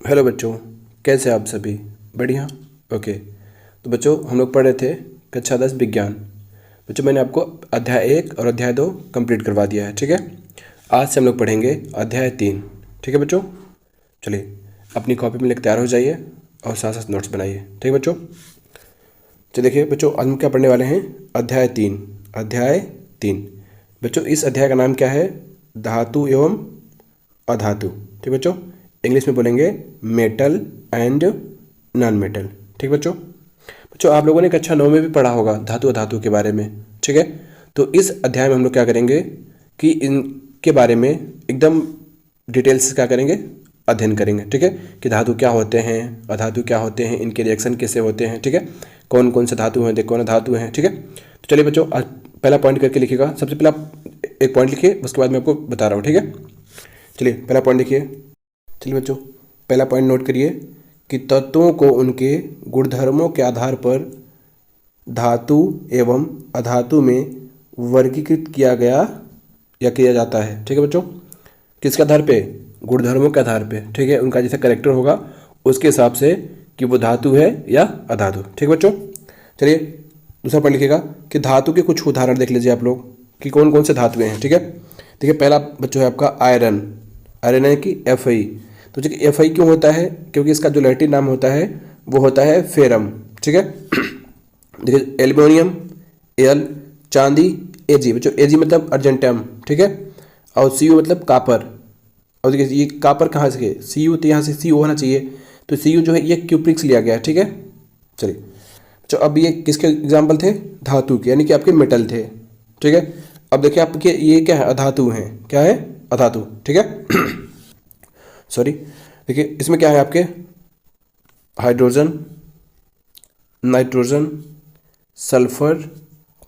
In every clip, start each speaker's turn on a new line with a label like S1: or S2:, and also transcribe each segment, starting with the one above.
S1: Hello बच्चों, कैसे आप सभी? बढ़िया। ओके। तो बच्चों, हम लोग पढ़ रहे थे कक्षा 10 विज्ञान। बच्चों, मैंने आपको अध्याय 1 और अध्याय 2 कंप्लीट करवा दिया है। ठीक है, आज से हम लोग पढ़ेंगे अध्याय 3। ठीक है बच्चों, चलिए अपनी कॉपी में लेकर तैयार हो जाइए और साथ साथ नोट्स बनाइए। ठीक है बच्चों, चलिए देखिए बच्चों, आज हम क्या पढ़ने वाले हैं? अध्याय 3। अध्याय 3 बच्चों, इस अध्याय का नाम क्या है? धातु एवं अधातु। ठीक बच्चों, इंग्लिश में बोलेंगे मेटल एंड नॉन मेटल। ठीक बच्चों, बच्चों आप लोगों ने कक्षा 9 में भी पढ़ा होगा धातु अधातु के बारे में। ठीक है, तो इस अध्याय में हम लोग क्या करेंगे कि इनके बारे में एकदम डिटेल से क्या करेंगे, अध्ययन करेंगे। ठीक है, कि धातु क्या होते हैं, अधातु क्या होते हैं, इनके रिएक्शन कैसे होते हैं। ठीक है, कौन कौन से धातु हैं, कौन धातु हैं। ठीक है, तो चलिए बच्चों, आज पहला पॉइंट करके लिखिएगा। सबसे पहले आप एक पॉइंट लिखिए, उसके बाद मैं आपको बता रहा हूँ। ठीक है, चलिए पहला पॉइंट लिखिए। चलिए बच्चों, पहला पॉइंट नोट करिए कि तत्वों को उनके गुणधर्मों के आधार पर धातु एवं अधातु में वर्गीकृत किया गया या किया जाता है। ठीक है बच्चों, किसके आधार पे? गुणधर्मों के आधार पे। ठीक है, उनका जैसा करेक्टर होगा उसके हिसाब से कि वो धातु है या अधातु। ठीक है बच्चों, चलिए दूसरा पॉइंट लिखिएगा कि धातु के कुछ उदाहरण देख लीजिए आप लोग कि कौन कौन से धातुएं हैं। ठीक है, देखिए पहला बच्चों है आपका आयरन। आयरन है कि Fe। तो देखिए Fe क्यों होता है? क्योंकि इसका जो लैटिन नाम होता है वो होता है फेरम। ठीक है, देखिए एल्युमिनियम, एल, चांदी, Ag। बच्चों Ag मतलब अर्जेंटम। ठीक है, और Cu मतलब कापर। और देखिए ये कापर कहाँ से? Cu, तो यहाँ से Cu होना चाहिए। तो Cu जो है ये क्यूप्रिक्स लिया गया है। ठीक है, चलिए तो अब ये किसके एग्जाम्पल थे? धातु के, यानी कि आपके मेटल थे। ठीक है, अब देखिए आपके ये क्या है? अधातु हैं। क्या है? अधातु। ठीक है सॉरी, देखिए इसमें क्या है आपके? Hydrogen, nitrogen, sulphur,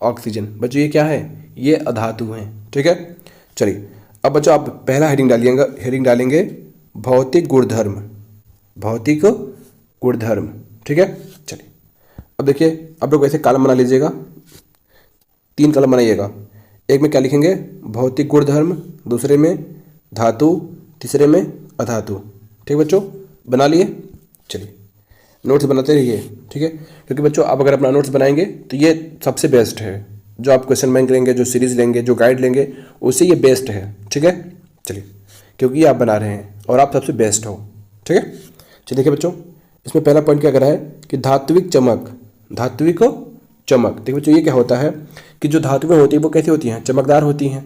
S1: oxygen. बच्चों ये क्या है? ये अधातु हैं। ठीक है, चलिए अब बच्चों आप पहला हेडिंग डालेंगे भौतिक गुणधर्म। भौतिक गुणधर्म। ठीक है, चलिए अब देखिए आप लोग ऐसे कॉलम बना लीजिएगा, 3 कॉलम बनाइएगा। एक में क्या लिखेंगे? भौतिक गुणधर्म, दूसरे में धातु, तीसरे में अधातु। ठीक बच्चों, बना लिए? चलिए नोट्स बनाते रहिए। ठीक है, क्योंकि बच्चों आप अगर अपना नोट्स बनाएंगे तो ये सबसे बेस्ट है। जो आप क्वेश्चन बैंक लेंगे, जो सीरीज लेंगे, जो गाइड लेंगे, उससे ये बेस्ट है। ठीक है, चलिए क्योंकि ये आप बना रहे हैं और आप सबसे बेस्ट हो। ठीक है, चलिए देखिए बच्चों, इसमें पहला पॉइंट क्या कर रहा है कि धात्विक चमक। धात्विक चमक, देखिए बच्चों ये क्या होता है कि जो धातुएं होती हैं वो कैसी होती हैं? चमकदार होती हैं।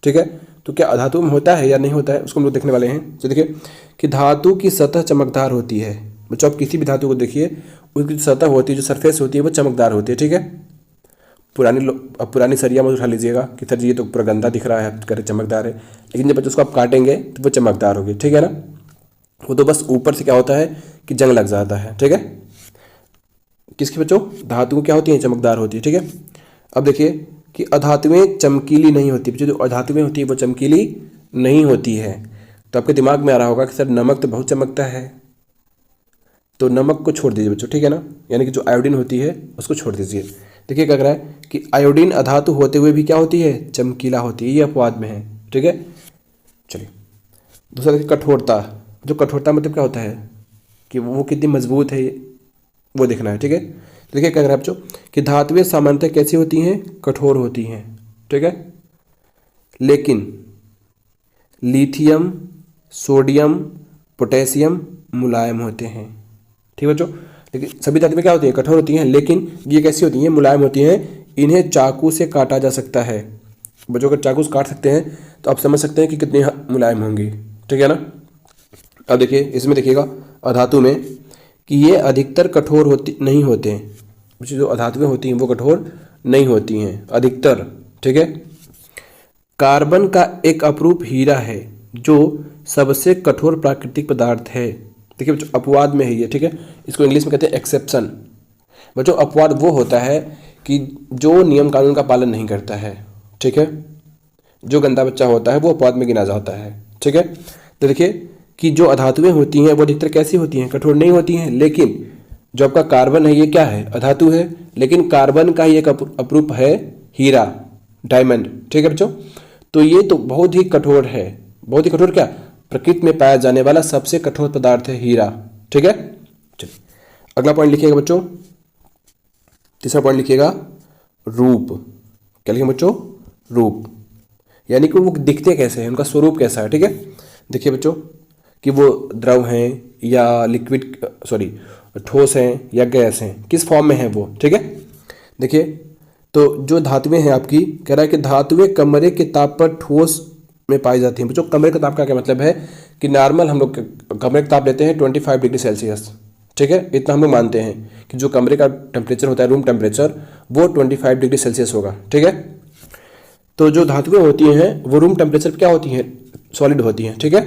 S1: ठीक है, तो क्या अधातु में होता है या नहीं होता है, उसको हम लोग देखने वाले हैं। तो देखिए कि धातु की सतह चमकदार होती है। बच्चों आप किसी भी धातु को देखिए, उसकी जो सतह होती है, जो सरफेस होती है, वो चमकदार होती है। ठीक है, अब पुरानी सरिया मत उठा लीजिएगा कि सर जी ये तो पूरा गंदा दिख रहा है, करे चमकदार है, लेकिन जब बच्चों उसको आप काटेंगे तो वो चमकदार होगी। ठीक है ना, वो तो बस ऊपर से क्या होता है कि जंग लग जाता है। ठीक है, किसकी बच्चों? धातु क्या होती है? चमकदार होती है। ठीक है, अब देखिए कि अधातुएं चमकीली नहीं होती। जो अधातुएं होती है वो चमकीली नहीं होती है। तो आपके दिमाग में आ रहा होगा कि सर नमक तो बहुत चमकता है, तो नमक को छोड़ दीजिए बच्चों। ठीक है ना, यानी कि जो आयोडीन होती है उसको छोड़ दीजिए। देखिए क्या कह रहा है कि आयोडीन अधातु होते हुए भी क्या होती है? चमकीला होती है। ये अपवाद में है। ठीक है, चलिए दूसरा देखिए कठोरता। जो कठोरता मतलब क्या होता है कि वो कितनी मजबूत है, वो देखना है। ठीक है, देखिए क्या कह रहा है बच्चों कि धातुएं सामान्यतः कैसी होती हैं? कठोर होती हैं। ठीक है, लेकिन लिथियम, सोडियम, पोटेशियम मुलायम होते हैं। ठीक है बच्चों, लेकिन सभी धातुएं क्या होती हैं? कठोर होती हैं, लेकिन ये कैसी होती हैं? मुलायम होती हैं। इन्हें चाकू से काटा जा सकता है। बच्चों अगर चाकू से काट सकते हैं तो आप समझ सकते हैं कि कितनी मुलायम होंगी। ठीक है ना, अब देखिए इसमें देखिएगा अधातु में कि ये अधिकतर कठोर होती नहीं होते हैं। जो अधातुएं होती हैं वो कठोर नहीं होती हैं अधिकतर। ठीक है, कार्बन का एक अपरूप हीरा है जो सबसे कठोर प्राकृतिक पदार्थ है। देखिए बच्चों अपवाद में है ये। ठीक है, इसको इंग्लिश में कहते हैं एक्सेप्शन। बच्चों अपवाद वो होता है कि जो नियम कानून का पालन नहीं करता है। ठीक है, जो गंदा बच्चा होता है वो अपवाद में गिना जाता है। ठीक है, तो देखिए कि जो अधातुएं होती हैं वो अधिकतर कैसी होती हैं? कठोर नहीं होती हैं। लेकिन जो आपका कार्बन है ये क्या है? अधातु है, लेकिन कार्बन का ही एक अपरूप है हीरा, डायमंड। ठीक है बच्चों, तो ये तो बहुत ही कठोर है। बहुत ही कठोर क्या? प्रकृति में पाया जाने वाला सबसे कठोर पदार्थ है हीरा। ठीक है, चलिए अगला पॉइंट लिखिएगा बच्चों। तीसरा पॉइंट लिखिएगा रूप। क्या लिखेंगे बच्चों? रूप, यानी कि वो दिखते कैसे हैं, उनका स्वरूप कैसा है। ठीक है, देखिए बच्चों कि वो द्रव हैं या लिक्विड, सॉरी ठोस हैं या गैस हैं, किस फॉर्म में है वो। ठीक है, देखिए तो जो धातुएं हैं आपकी, कह रहा है कि धातुएं कमरे के ताप पर ठोस में पाई जाती हैं। बच्चों कमरे के ताप का क्या मतलब है कि नॉर्मल हम लोग कमरे का ताप लेते हैं 25 डिग्री सेल्सियस। ठीक है, इतना हम लोग मानते हैं कि जो कमरे का टेम्परेचर होता है, रूम टेम्परेचर, वो 25 डिग्री सेल्सियस होगा। ठीक है, तो जो धातुएं होती हैं वो रूम टेम्परेचर पर क्या होती हैं? सॉलिड होती हैं। ठीक है,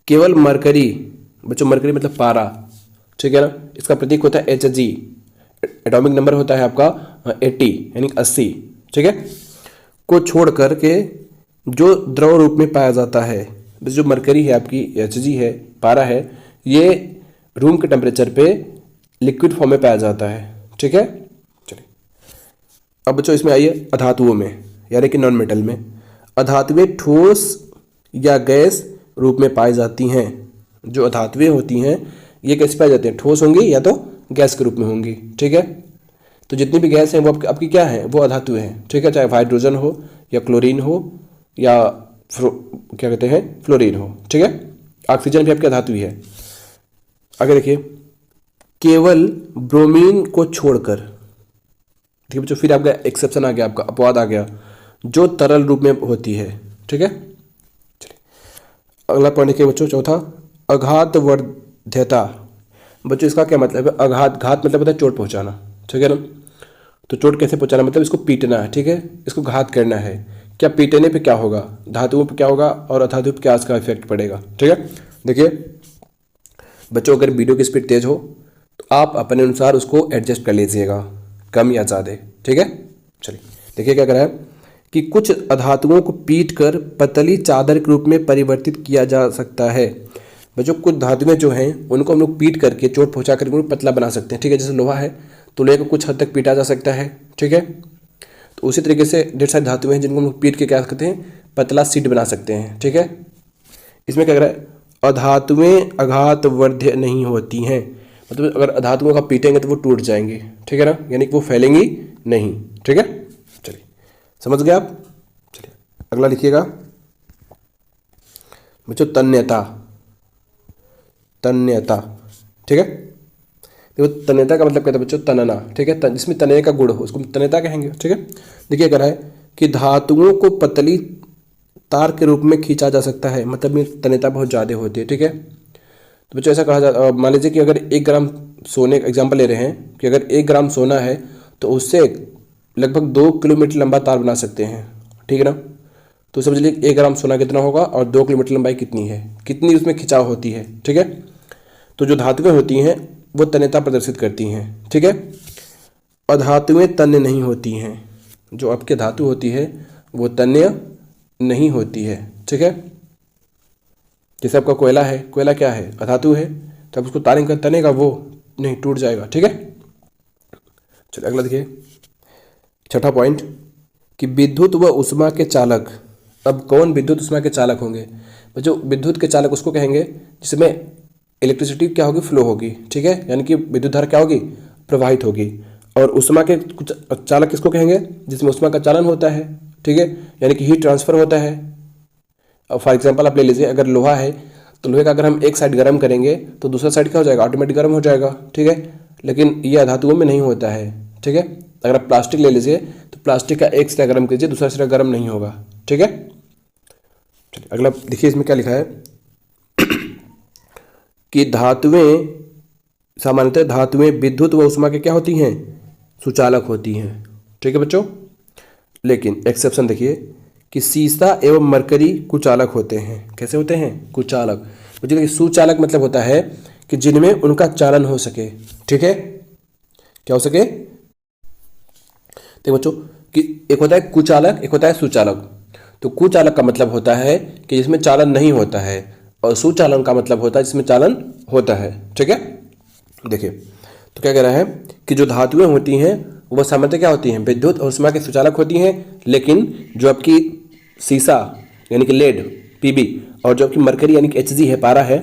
S1: केवल मरकरी, बच्चों मरकरी मतलब पारा, ठीक है ना, इसका प्रतीक होता है Hg, एटॉमिक नंबर होता है आपका 80 यानी 80। ठीक है, को छोड़ करके जो द्रव रूप में पाया जाता है, जो मरकरी है आपकी, Hg है, पारा है, ये रूम के टेम्परेचर पे लिक्विड फॉर्म में पाया जाता है। ठीक है, चलिए अब बच्चों इसमें आइए अधातुओं में, यानी कि नॉन मेटल में। अधातुएं ठोस या गैस रूप में पाई जाती हैं। जो अधातुएं होती हैं ये कैसे पाई जाती हैं? ठोस होंगी या तो गैस के रूप में होंगी। ठीक है, तो जितनी भी गैस हैं वो आपकी क्या है? वो अधातु हैं। ठीक है, चाहे हाइड्रोजन हो या क्लोरीन हो या क्या कहते हैं फ्लोरीन हो। ठीक है, ऑक्सीजन भी आपकी अधातु ही है। आगे देखिए, केवल ब्रोमीन को छोड़कर, देखिए बच्चों फिर आपका एक्सेप्शन आ गया, आपका अपवाद आ गया, जो तरल रूप में होती है। ठीक है, चलिए अगला पॉइंट देखिए बच्चों, चौथा अघातवर्ध्यता। बच्चों इसका क्या मतलब है? आघात, घात मतलब होता है चोट पहुंचाना। ठीक है ना, तो चोट कैसे पहुंचाना? मतलब इसको पीटना है। ठीक है, इसको घात करना है। क्या पीटने पे क्या होगा? धातुओं पे क्या होगा और अधातु पे क्या इसका इफेक्ट पड़ेगा। ठीक है, देखिए बच्चों अगर वीडियो की स्पीड तेज हो तो आप अपने अनुसार उसको एडजस्ट कर लीजिएगा, कम या ज़्यादा। ठीक है, चलिए देखिए क्या कर रहा है कि कुछ अधातुओं को पीट कर पतली चादर के रूप में परिवर्तित किया जा सकता है। बच्चों कुछ धातुएं जो हैं उनको हम लोग पीट करके, चोट पहुंचा करके उनको पतला बना सकते हैं। ठीक है, जैसे लोहा है तो लोहे को कुछ हद तक पीटा जा सकता है। ठीक है, तो उसी तरीके से ढेर सारी धातुएं हैं जिनको हम लोग पीट के क्या करते हैं? पतला सीट बना सकते हैं। ठीक है, इसमें क्या कर रहा है? अधातुएं अघातवर्ध्य नहीं होती हैं, मतलब अगर अधातुओं का पीटेंगे तो वो टूट जाएंगी। ठीक है ना, यानी कि वो फैलेंगी नहीं। ठीक है, चलिए समझ गए आप। चलिए अगला लिखिएगा बच्चों, तन्यता। तन्यता, ठीक है, देखो तन्यता का मतलब क्या था बच्चों? तनना। ठीक है, जिसमें तनने का गुण हो उसको तन्यता कहेंगे। ठीक है, देखिए अगर है कि धातुओं को पतली तार के रूप में खींचा जा सकता है, मतलब ये तन्यता बहुत ज़्यादा होती है। ठीक है, तो बच्चों ऐसा कहा जाता, मान लीजिए कि अगर 1 ग्राम सोने का एग्जाम्पल ले रहे हैं कि अगर 1 ग्राम सोना है तो उससे लगभग 2 किलोमीटर लंबा तार बना सकते हैं। ठीक है ना, तो समझ लीजिए 1 ग्राम सोना कितना होगा और 2 किलोमीटर लंबाई कितनी है, कितनी उसमें खिंचाव होती है। ठीक है, तो जो धातुएं होती हैं वो तन्यता प्रदर्शित करती हैं। ठीक है, अधातुएं तन्य नहीं होती हैं। जो आपके धातु होती है वो तन्य नहीं होती है। ठीक है, जैसे आपका कोयला है, कोयला क्या है? अधातु है, तो आप उसको तारेंगे तनेगा वो नहीं, टूट जाएगा। ठीक है, चलिए अगला देखिए, छठा पॉइंट कि विद्युत व उष्मा के चालक। अब कौन विद्युत उष्मा के चालक होंगे? जो विद्युत के चालक उसको कहेंगे जिसमें इलेक्ट्रिसिटी क्या होगी? फ्लो होगी। ठीक है, यानी कि विद्युत धारा क्या होगी? प्रवाहित होगी। और उष्मा के कुछ चालक किसको कहेंगे? जिसमें उष्मा का चालन होता है। ठीक है, यानी कि हीट ट्रांसफर होता है। अब फॉर एग्जांपल आप ले लीजिए, अगर लोहा है तो लोहे का अगर हम एक साइड गर्म करेंगे तो दूसरा साइड क्या हो जाएगा? ऑटोमेटिक गर्म हो जाएगा। ठीक है, लेकिन ये धातुओं में नहीं होता है। ठीक है, अगर आप प्लास्टिक ले लीजिए तो प्लास्टिक का एक सिरा गर्म कीजिए, दूसरा सिरा गर्म नहीं होगा। ठीक है, चलिए अगला देखिए, इसमें क्या लिखा है कि धातुएं, सामान्यतः धातुएं विद्युत व उष्मा के क्या होती हैं? सुचालक होती हैं। ठीक है बच्चों, लेकिन एक्सेप्शन देखिए कि सीसा एवं मरकरी कुचालक होते हैं। कैसे होते हैं? कुचालक। बच्चों देखिए, सुचालक मतलब होता है कि जिनमें उनका चालन हो सके। ठीक है, क्या हो सके? देखो बच्चों कि एक होता है कुचालक, एक होता है सुचालक। तो कुचालक का मतलब होता है कि जिसमें चालन नहीं होता है, और सुचालन का मतलब होता है जिसमें चालन होता है। ठीक है, देखिए तो क्या कह रहा है कि जो धातुएं होती हैं वो सामान्यतः क्या होती हैं? विद्युत और उष्मा के सुचालक होती हैं। लेकिन जो आपकी सीसा यानी कि लेड, पीबी, और जो आपकी मरकरी यानी कि Hg है, पारा है,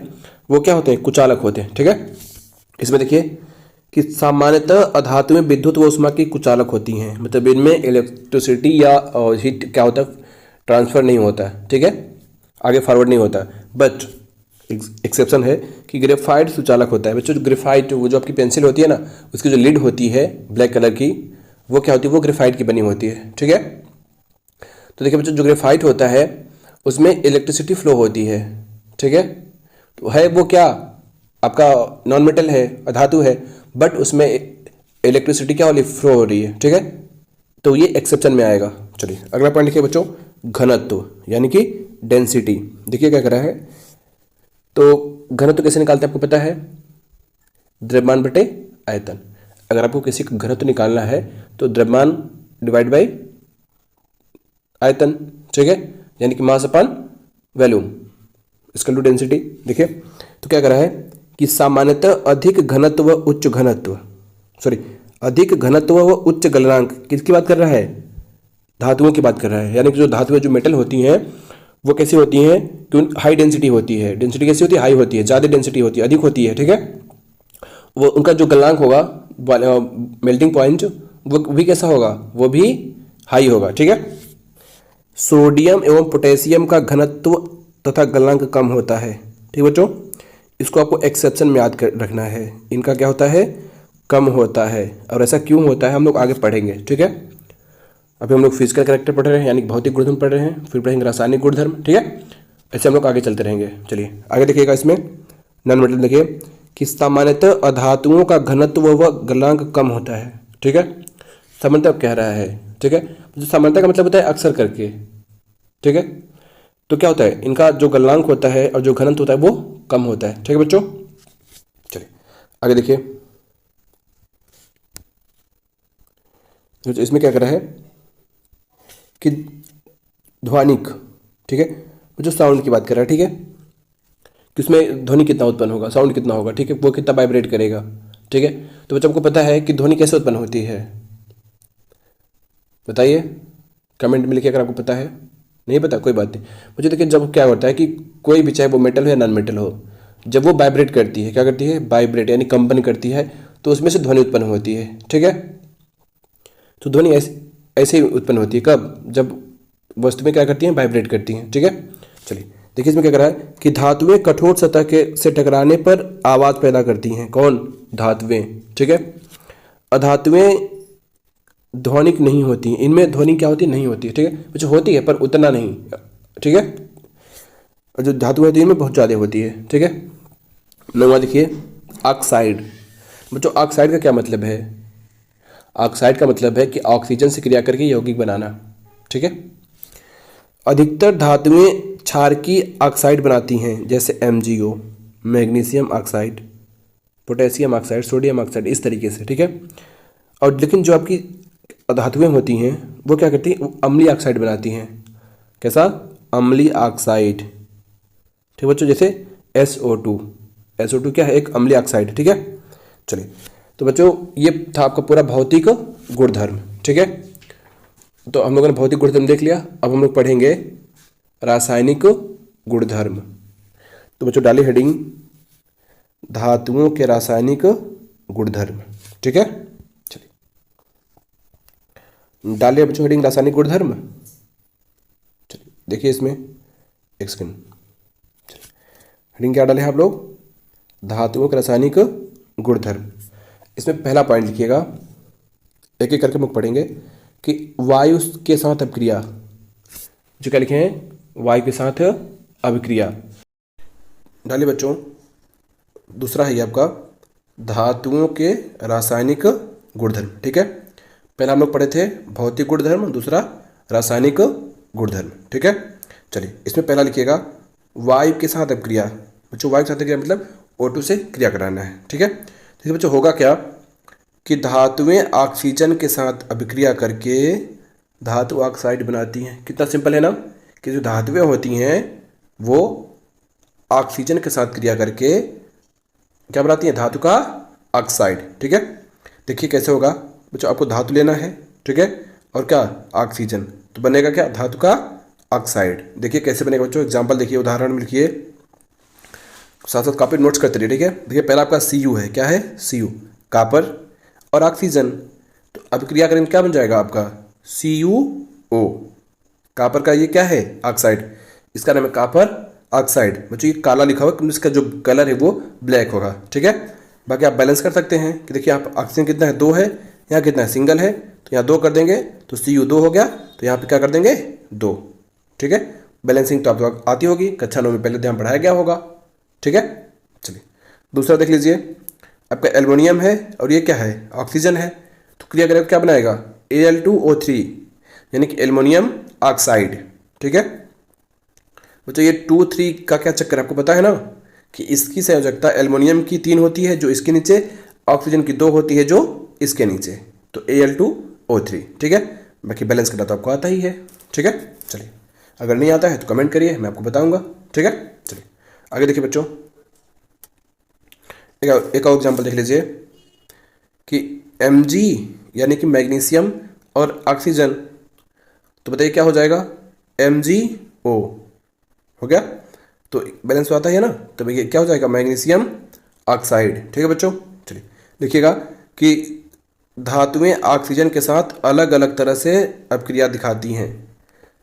S1: वो क्या होते हैं, कुचालक होते हैं। ठीक है, इसमें देखिए कि सामान्यतः अधातु में विद्युत व ऊष्मा की कुचालक होती हैं, मतलब इनमें इलेक्ट्रिसिटी या हीट क्या होता है, ट्रांसफर नहीं होता है। ठीक है, आगे फॉरवर्ड नहीं होता। बट एक्सेप्शन है कि ग्रेफाइट सुचालक होता है। बच्चों, जो ग्रेफाइट, वो जो आपकी पेंसिल होती है ना, उसकी जो लिड होती है ब्लैक कलर की, वो क्या होती है, वो ग्रेफाइट की बनी होती है। ठीक है, तो देखिए बच्चों, जो ग्रेफाइट होता है उसमें इलेक्ट्रिसिटी फ्लो होती है। ठीक है, तो है वो क्या, आपका नॉन मेटल है, अधातु है, बट उसमें इलेक्ट्रिसिटी क्या हो रही, फ्लो हो रही है। ठीक है, तो ये एक्सेप्शन में आएगा। चलिए अगला पॉइंट लिखिए बच्चों, घनत्व यानी कि डेंसिटी। देखिए क्या कर रहा है, तो घनत्व कैसे निकालते हैं आपको पता है, द्रव्यमान बटे आयतन। अगर आपको किसी का घनत्व निकालना है तो द्रव्यमान डिवाइड बाई आयतन। ठीक है, यानी कि मास अपॉन वॉल्यूम इसका टू डेंसिटी। देखिए तो क्या कर रहा है कि सामान्यतः अधिक घनत्व व उच्च घनत्व, अधिक घनत्व व उच्च गलनांक, किसकी बात कर रहा है, धातुओं की बात कर रहा है। यानी कि जो धातुएं, जो मेटल होती हैं, वो कैसी होती हैं कि हाई डेंसिटी होती है। डेंसिटी कैसी होती है, हाई होती है, ज़्यादा डेंसिटी होती है, अधिक होती है। ठीक है, वो उनका जो गलनांक होगा, मेल्टिंग पॉइंट, वो भी कैसा होगा, वो भी हाई होगा। ठीक है, सोडियम एवं पोटेशियम का घनत्व तथा गलनांक कम होता है। ठीक बच्चों, इसको आपको एक्सेप्शन में याद कर रखना है, इनका क्या होता है, कम होता है। और ऐसा क्यों होता है हम लोग आगे पढ़ेंगे। ठीक है, अभी हम लोग फिजिकल कैरेक्टर पढ़ रहे हैं, यानी कि भौतिक गुणधर्म पढ़ रहे हैं, फिर पढ़ेंगे रासायनिक गुणधर्म। ठीक है, ऐसे हम लोग आगे चलते रहेंगे। चलिए आगे देखिएगा, इसमें नॉन मेटल देखिए कि सामान्यतः अधातुओं का घनत्व व गलनांक कम होता है। ठीक है, सामान्यतः कह रहा है। ठीक है, जो सामान्यतः का मतलब होता है अक्सर करके। ठीक है, तो क्या होता है, इनका जो गलनांक होता है और जो घनत्व होता है वो कम होता है। ठीक है बच्चों, चलिए आगे देखिए, तो इसमें क्या कर रहा है कि ध्वनिक, ठीक है, जो साउंड की बात कर रहा है। ठीक है, कि उसमें ध्वनि कितना उत्पन्न होगा, साउंड कितना होगा। ठीक है, वो कितना वाइब्रेट करेगा। ठीक है, तो बच्चों को पता है कि ध्वनि कैसे उत्पन्न होती है, बताइए कमेंट में लिखिए अगर आपको पता है। नहीं पता, कोई बात नहीं। मुझे देखिए, जब क्या होता है कि कोई भी, चाहे वो मेटल हो या नॉन मेटल हो, जब वो वाइब्रेट करती है, क्या करती है, वाइब्रेट यानी कंपन करती है, तो उसमें से ध्वनि उत्पन्न होती है। ठीक है, तो ध्वनि ऐसे ही उत्पन्न होती है, कब, जब वस्तु में क्या करती हैं, वाइब्रेट करती हैं। ठीक है, चलिए देखिए इसमें क्या कर रहा है कि धातुएं कठोर सतह के से टकराने पर आवाज पैदा करती हैं। कौन, धातुएं। ठीक है, अधातुएं ध्वनिक नहीं होती, इनमें ध्वनि क्या होती है, नहीं होती है। ठीक है बच्चों, होती है पर उतना नहीं। ठीक है, और जो धातु होती है इनमें बहुत ज़्यादा होती है। ठीक है, नंबर देखिए, ऑक्साइड। बच्चों ऑक्साइड का क्या मतलब है, ऑक्साइड का मतलब है कि ऑक्सीजन से क्रिया करके यौगिक बनाना। ठीक है, अधिकतर धातुएं क्षारकीय ऑक्साइड बनाती हैं, जैसे MgO, magnesium oxide, potassium oxide, sodium oxide, इस तरीके से। ठीक है, और लेकिन जो आपकी धातुएं होती हैं वो क्या करती हैं, वो अम्लीय ऑक्साइड बनाती हैं। कैसा, अम्लीय ऑक्साइड। ठीक बच्चों, जैसे SO2, SO2 क्या है, एक अम्लीय ऑक्साइड। ठीक है, चलिए तो बच्चों ये था आपका पूरा भौतिक गुणधर्म। ठीक है, तो हम लोगों ने भौतिक गुणधर्म देख लिया, अब हम लोग पढ़ेंगे रासायनिक गुणधर्म। तो बच्चों डालिए हेडिंग, धातुओं के रासायनिक गुणधर्म। ठीक है, चलिए डालिए बच्चों हेडिंग, रासायनिक गुणधर्म। चलिए देखिए इसमें एक सेकंड, हेडिंग क्या डाले हैं आप लोग, धातुओं के रासायनिक गुणधर्म। इसमें पहला पॉइंट लिखिएगा, एक एक करके हम लोग पढ़ेंगे कि वायु के साथ अभिक्रिया, जो क्या लिखे हैं, वायु के साथ अभिक्रिया। डालिए बच्चों, दूसरा है ये आपका धातुओं के रासायनिक गुणधर्म। ठीक है, पहला हम लोग पढ़े थे भौतिक गुणधर्म, दूसरा रासायनिक गुणधर्म। ठीक है, चलिए इसमें पहला लिखिएगा वायु के साथ अभिक्रिया। बच्चों वायु के साथ अभिक्रिया मतलब O2 से क्रिया कराना है। ठीक है, देखिए बच्चों होगा क्या कि धातुएं ऑक्सीजन के साथ अभिक्रिया करके धातु ऑक्साइड बनाती हैं। कितना सिंपल है ना, कि जो धातुएं होती हैं वो ऑक्सीजन के साथ क्रिया करके क्या बनाती हैं, धातु का ऑक्साइड। ठीक है, देखिए कैसे होगा बच्चों, आपको धातु लेना है। ठीक है, और क्या, ऑक्सीजन, तो बनेगा क्या, धातु का ऑक्साइड। देखिए कैसे बनेगा बच्चों, एग्जाम्पल देखिए, उदाहरण में लिखिए, साथ साथ कापी नोट्स करते रहिए, ठीक है। देखिए पहला आपका Cu है, क्या है Cu, कापर और ऑक्सीजन। तो अब क्रिया करेंगे क्या बन जाएगा आपका CuO। कापर का ये क्या है ऑक्साइड, इसका नाम है कापर ऑक्साइड। बच्चों ये काला लिखा हुआ है, इसका जो कलर है वो ब्लैक होगा, ठीक है। बाकी आप बैलेंस कर सकते हैं कि देखिए आप ऑक्सीजन कितना है 2 है, यहाँ कितना है सिंगल है, तो यहाँ 2 कर देंगे तो Cu 2 हो गया, तो यहाँ पे क्या कर देंगे 2, ठीक है। बैलेंसिंग तो आपको आती होगी, कक्षा 9 में पहले ध्यान पढ़ाया गया होगा, ठीक है। चलिए दूसरा देख लीजिए, आपका एल्युमिनियम है और ये क्या है ऑक्सीजन है, तो क्रिया करेगा क्या बनाएगा Al2O3, यानी कि एल्युमिनियम ऑक्साइड, ठीक है। बच्चों ये 2-3 का क्या चक्कर आपको पता है ना, कि इसकी संयोजकता एल्युमिनियम की 3 होती है जो इसके नीचे, ऑक्सीजन की 2 होती है जो इसके नीचे, तो Al2O3, ठीक है। बाकी बैलेंस करना तो आपको आता ही है, ठीक है। चलिए अगर नहीं आता है तो कमेंट करिए, मैं आपको बताऊंगा, ठीक है। चलिए आगे देखिए बच्चों, एक और एग्जाम्पल देख लीजिए कि Mg यानी कि मैग्नीशियम और ऑक्सीजन, तो बताइए क्या हो जाएगा MgO हो गया, तो बैलेंस तो आता ही है ना, तो ये क्या हो जाएगा मैग्नीशियम ऑक्साइड, ठीक है बच्चों। चलिए देखिएगा कि धातुएं ऑक्सीजन के साथ अलग अलग तरह से अपक्रिया दिखाती हैं,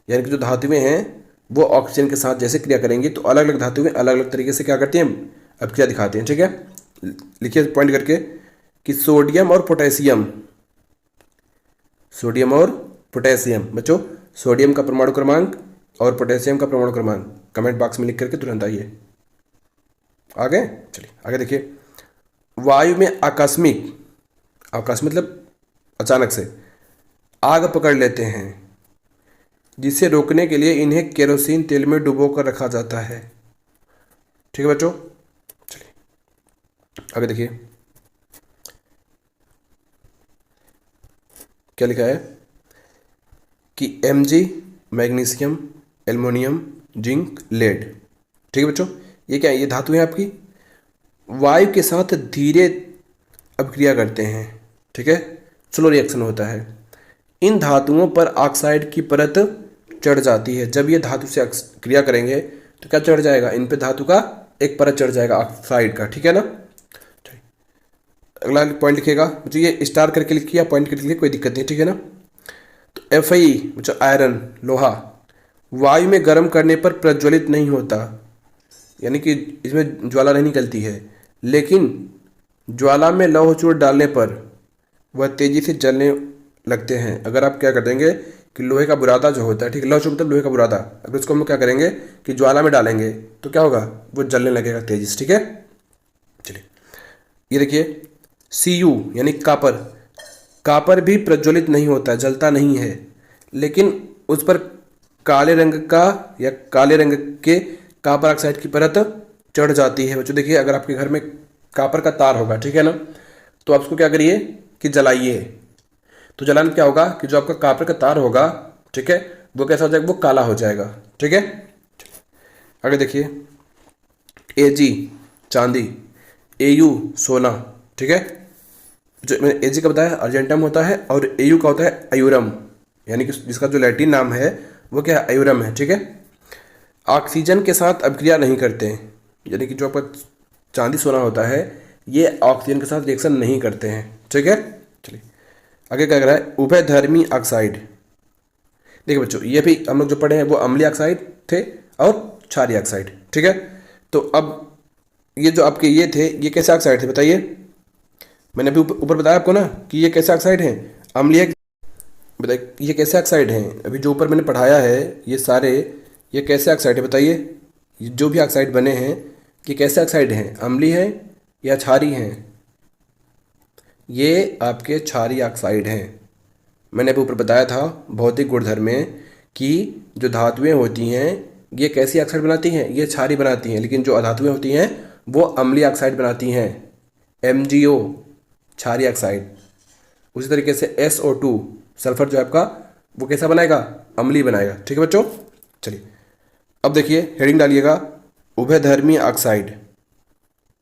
S1: यानी कि जो धातुएं हैं वो ऑक्सीजन के साथ जैसे क्रिया करेंगी तो अलग अलग धातुएं अलग अलग तरीके से क्या करती हैं अपक्रिया दिखाती हैं, ठीक है। लिखिए पॉइंट करके कि सोडियम और पोटेशियम, सोडियम और पोटेशियम, बच्चों सोडियम का परमाणु क्रमांक और पोटेशियम का परमाणु क्रमांक कमेंट बॉक्स में लिख करके तुरंत आइए आगे। चलिए आगे देखिए, वायु में आकस्मिक मतलब अचानक से आग पकड़ लेते हैं, जिसे रोकने के लिए इन्हें केरोसिन तेल में डुबो कर रखा जाता है, ठीक है बच्चों। चलिए आगे देखिए क्या लिखा है कि Mg magnesium, aluminium, zinc, lead, ठीक है बच्चों। ये क्या है, ये धातु है आपकी, वायु के साथ धीरे अपक्रिया करते हैं, ठीक है, स्लो रिएक्शन होता है। इन धातुओं पर ऑक्साइड की परत चढ़ जाती है, जब ये धातु से क्रिया करेंगे तो क्या चढ़ जाएगा, इन पे धातु का एक परत चढ़ जाएगा ऑक्साइड का, ठीक है ना। अगला पॉइंट लिखिएगा मुझे, ये स्टार करके लिखिए या पॉइंट करके लिखिए, कोई दिक्कत नहीं, ठीक है ना। तो Fe जो आयरन लोहा वायु में गर्म करने पर प्रज्वलित नहीं होता, यानी कि इसमें ज्वाला नहीं निकलती है, लेकिन ज्वाला में लौह चूर्ण डालने पर वह तेजी से जलने लगते हैं। अगर आप क्या कर देंगे कि लोहे का बुरादा जो होता है, ठीक है, लौह चूर्ण मतलब लोहे का बुरादा, अगर उसको हम क्या करेंगे कि ज्वाला में डालेंगे तो क्या होगा, वो जलने लगेगा तेजी से, ठीक है। चलिए ये देखिए Cu यानी कापर भी प्रज्वलित नहीं होता, जलता नहीं है, लेकिन उस पर काले रंग का या काले रंग के कापर ऑक्साइड की परत चढ़ जाती है। बच्चों देखिए अगर आपके घर में कापर का तार होगा, ठीक है ना, तो आप उसको क्या करिए कि जलाइए, तो जलाने क्या होगा कि जो आपका कापर का तार होगा, ठीक है, वो कैसा हो जाएगा, वो काला हो जाएगा, ठीक है। आगे देखिए Ag चांदी, Au सोना, ठीक है। जो मैंने Ag का बताया अर्जेंटम होता है और Au का होता है अयूरम, यानी कि जिसका जो लैटिन नाम है वो क्या है अयूरम है, ठीक है। ऑक्सीजन के साथ अपक्रिया नहीं करते, यानी कि जो आपका चांदी सोना होता है ये ऑक्सीजन के साथ रिएक्शन नहीं करते हैं, ठीक है। चलिए आगे क्या कर रहा है, उभयधर्मी ऑक्साइड। देखिए बच्चों ये भी हम लोग जो पढ़े हैं वो अम्लीय ऑक्साइड थे और क्षारीय ऑक्साइड, ठीक है। तो अब ये जो आपके ये थे ये कैसे ऑक्साइड थे बताइए, मैंने अभी ऊपर बताया आपको ना कि ये कैसे ऑक्साइड हैं, अम्लीय, बताइए ये कैसे ऑक्साइड हैं, अभी जो ऊपर मैंने पढ़ाया है ये सारे, ये कैसे ऑक्साइड है बताइए, जो भी ऑक्साइड बने हैं ये कैसे ऑक्साइड हैं, अम्लीय हैं या क्षारीय हैं, ये आपके क्षारीय ऑक्साइड हैं। मैंने अभी ऊपर बताया था भौतिक गुणधर्म में कि जो धातुएं होती हैं ये कैसी ऑक्साइड बनाती हैं, ये क्षारीय बनाती हैं, लेकिन जो अधातुएं होती हैं वो अम्लीय ऑक्साइड बनाती हैं, MgO क्षारीय ऑक्साइड। उसी तरीके से SO2 सल्फर जो है आपका वो कैसा बनाएगा, अम्लीय बनाएगा, ठीक है बच्चों। चलिए अब देखिए हेडिंग डालिएगा, उभयधर्मी ऑक्साइड,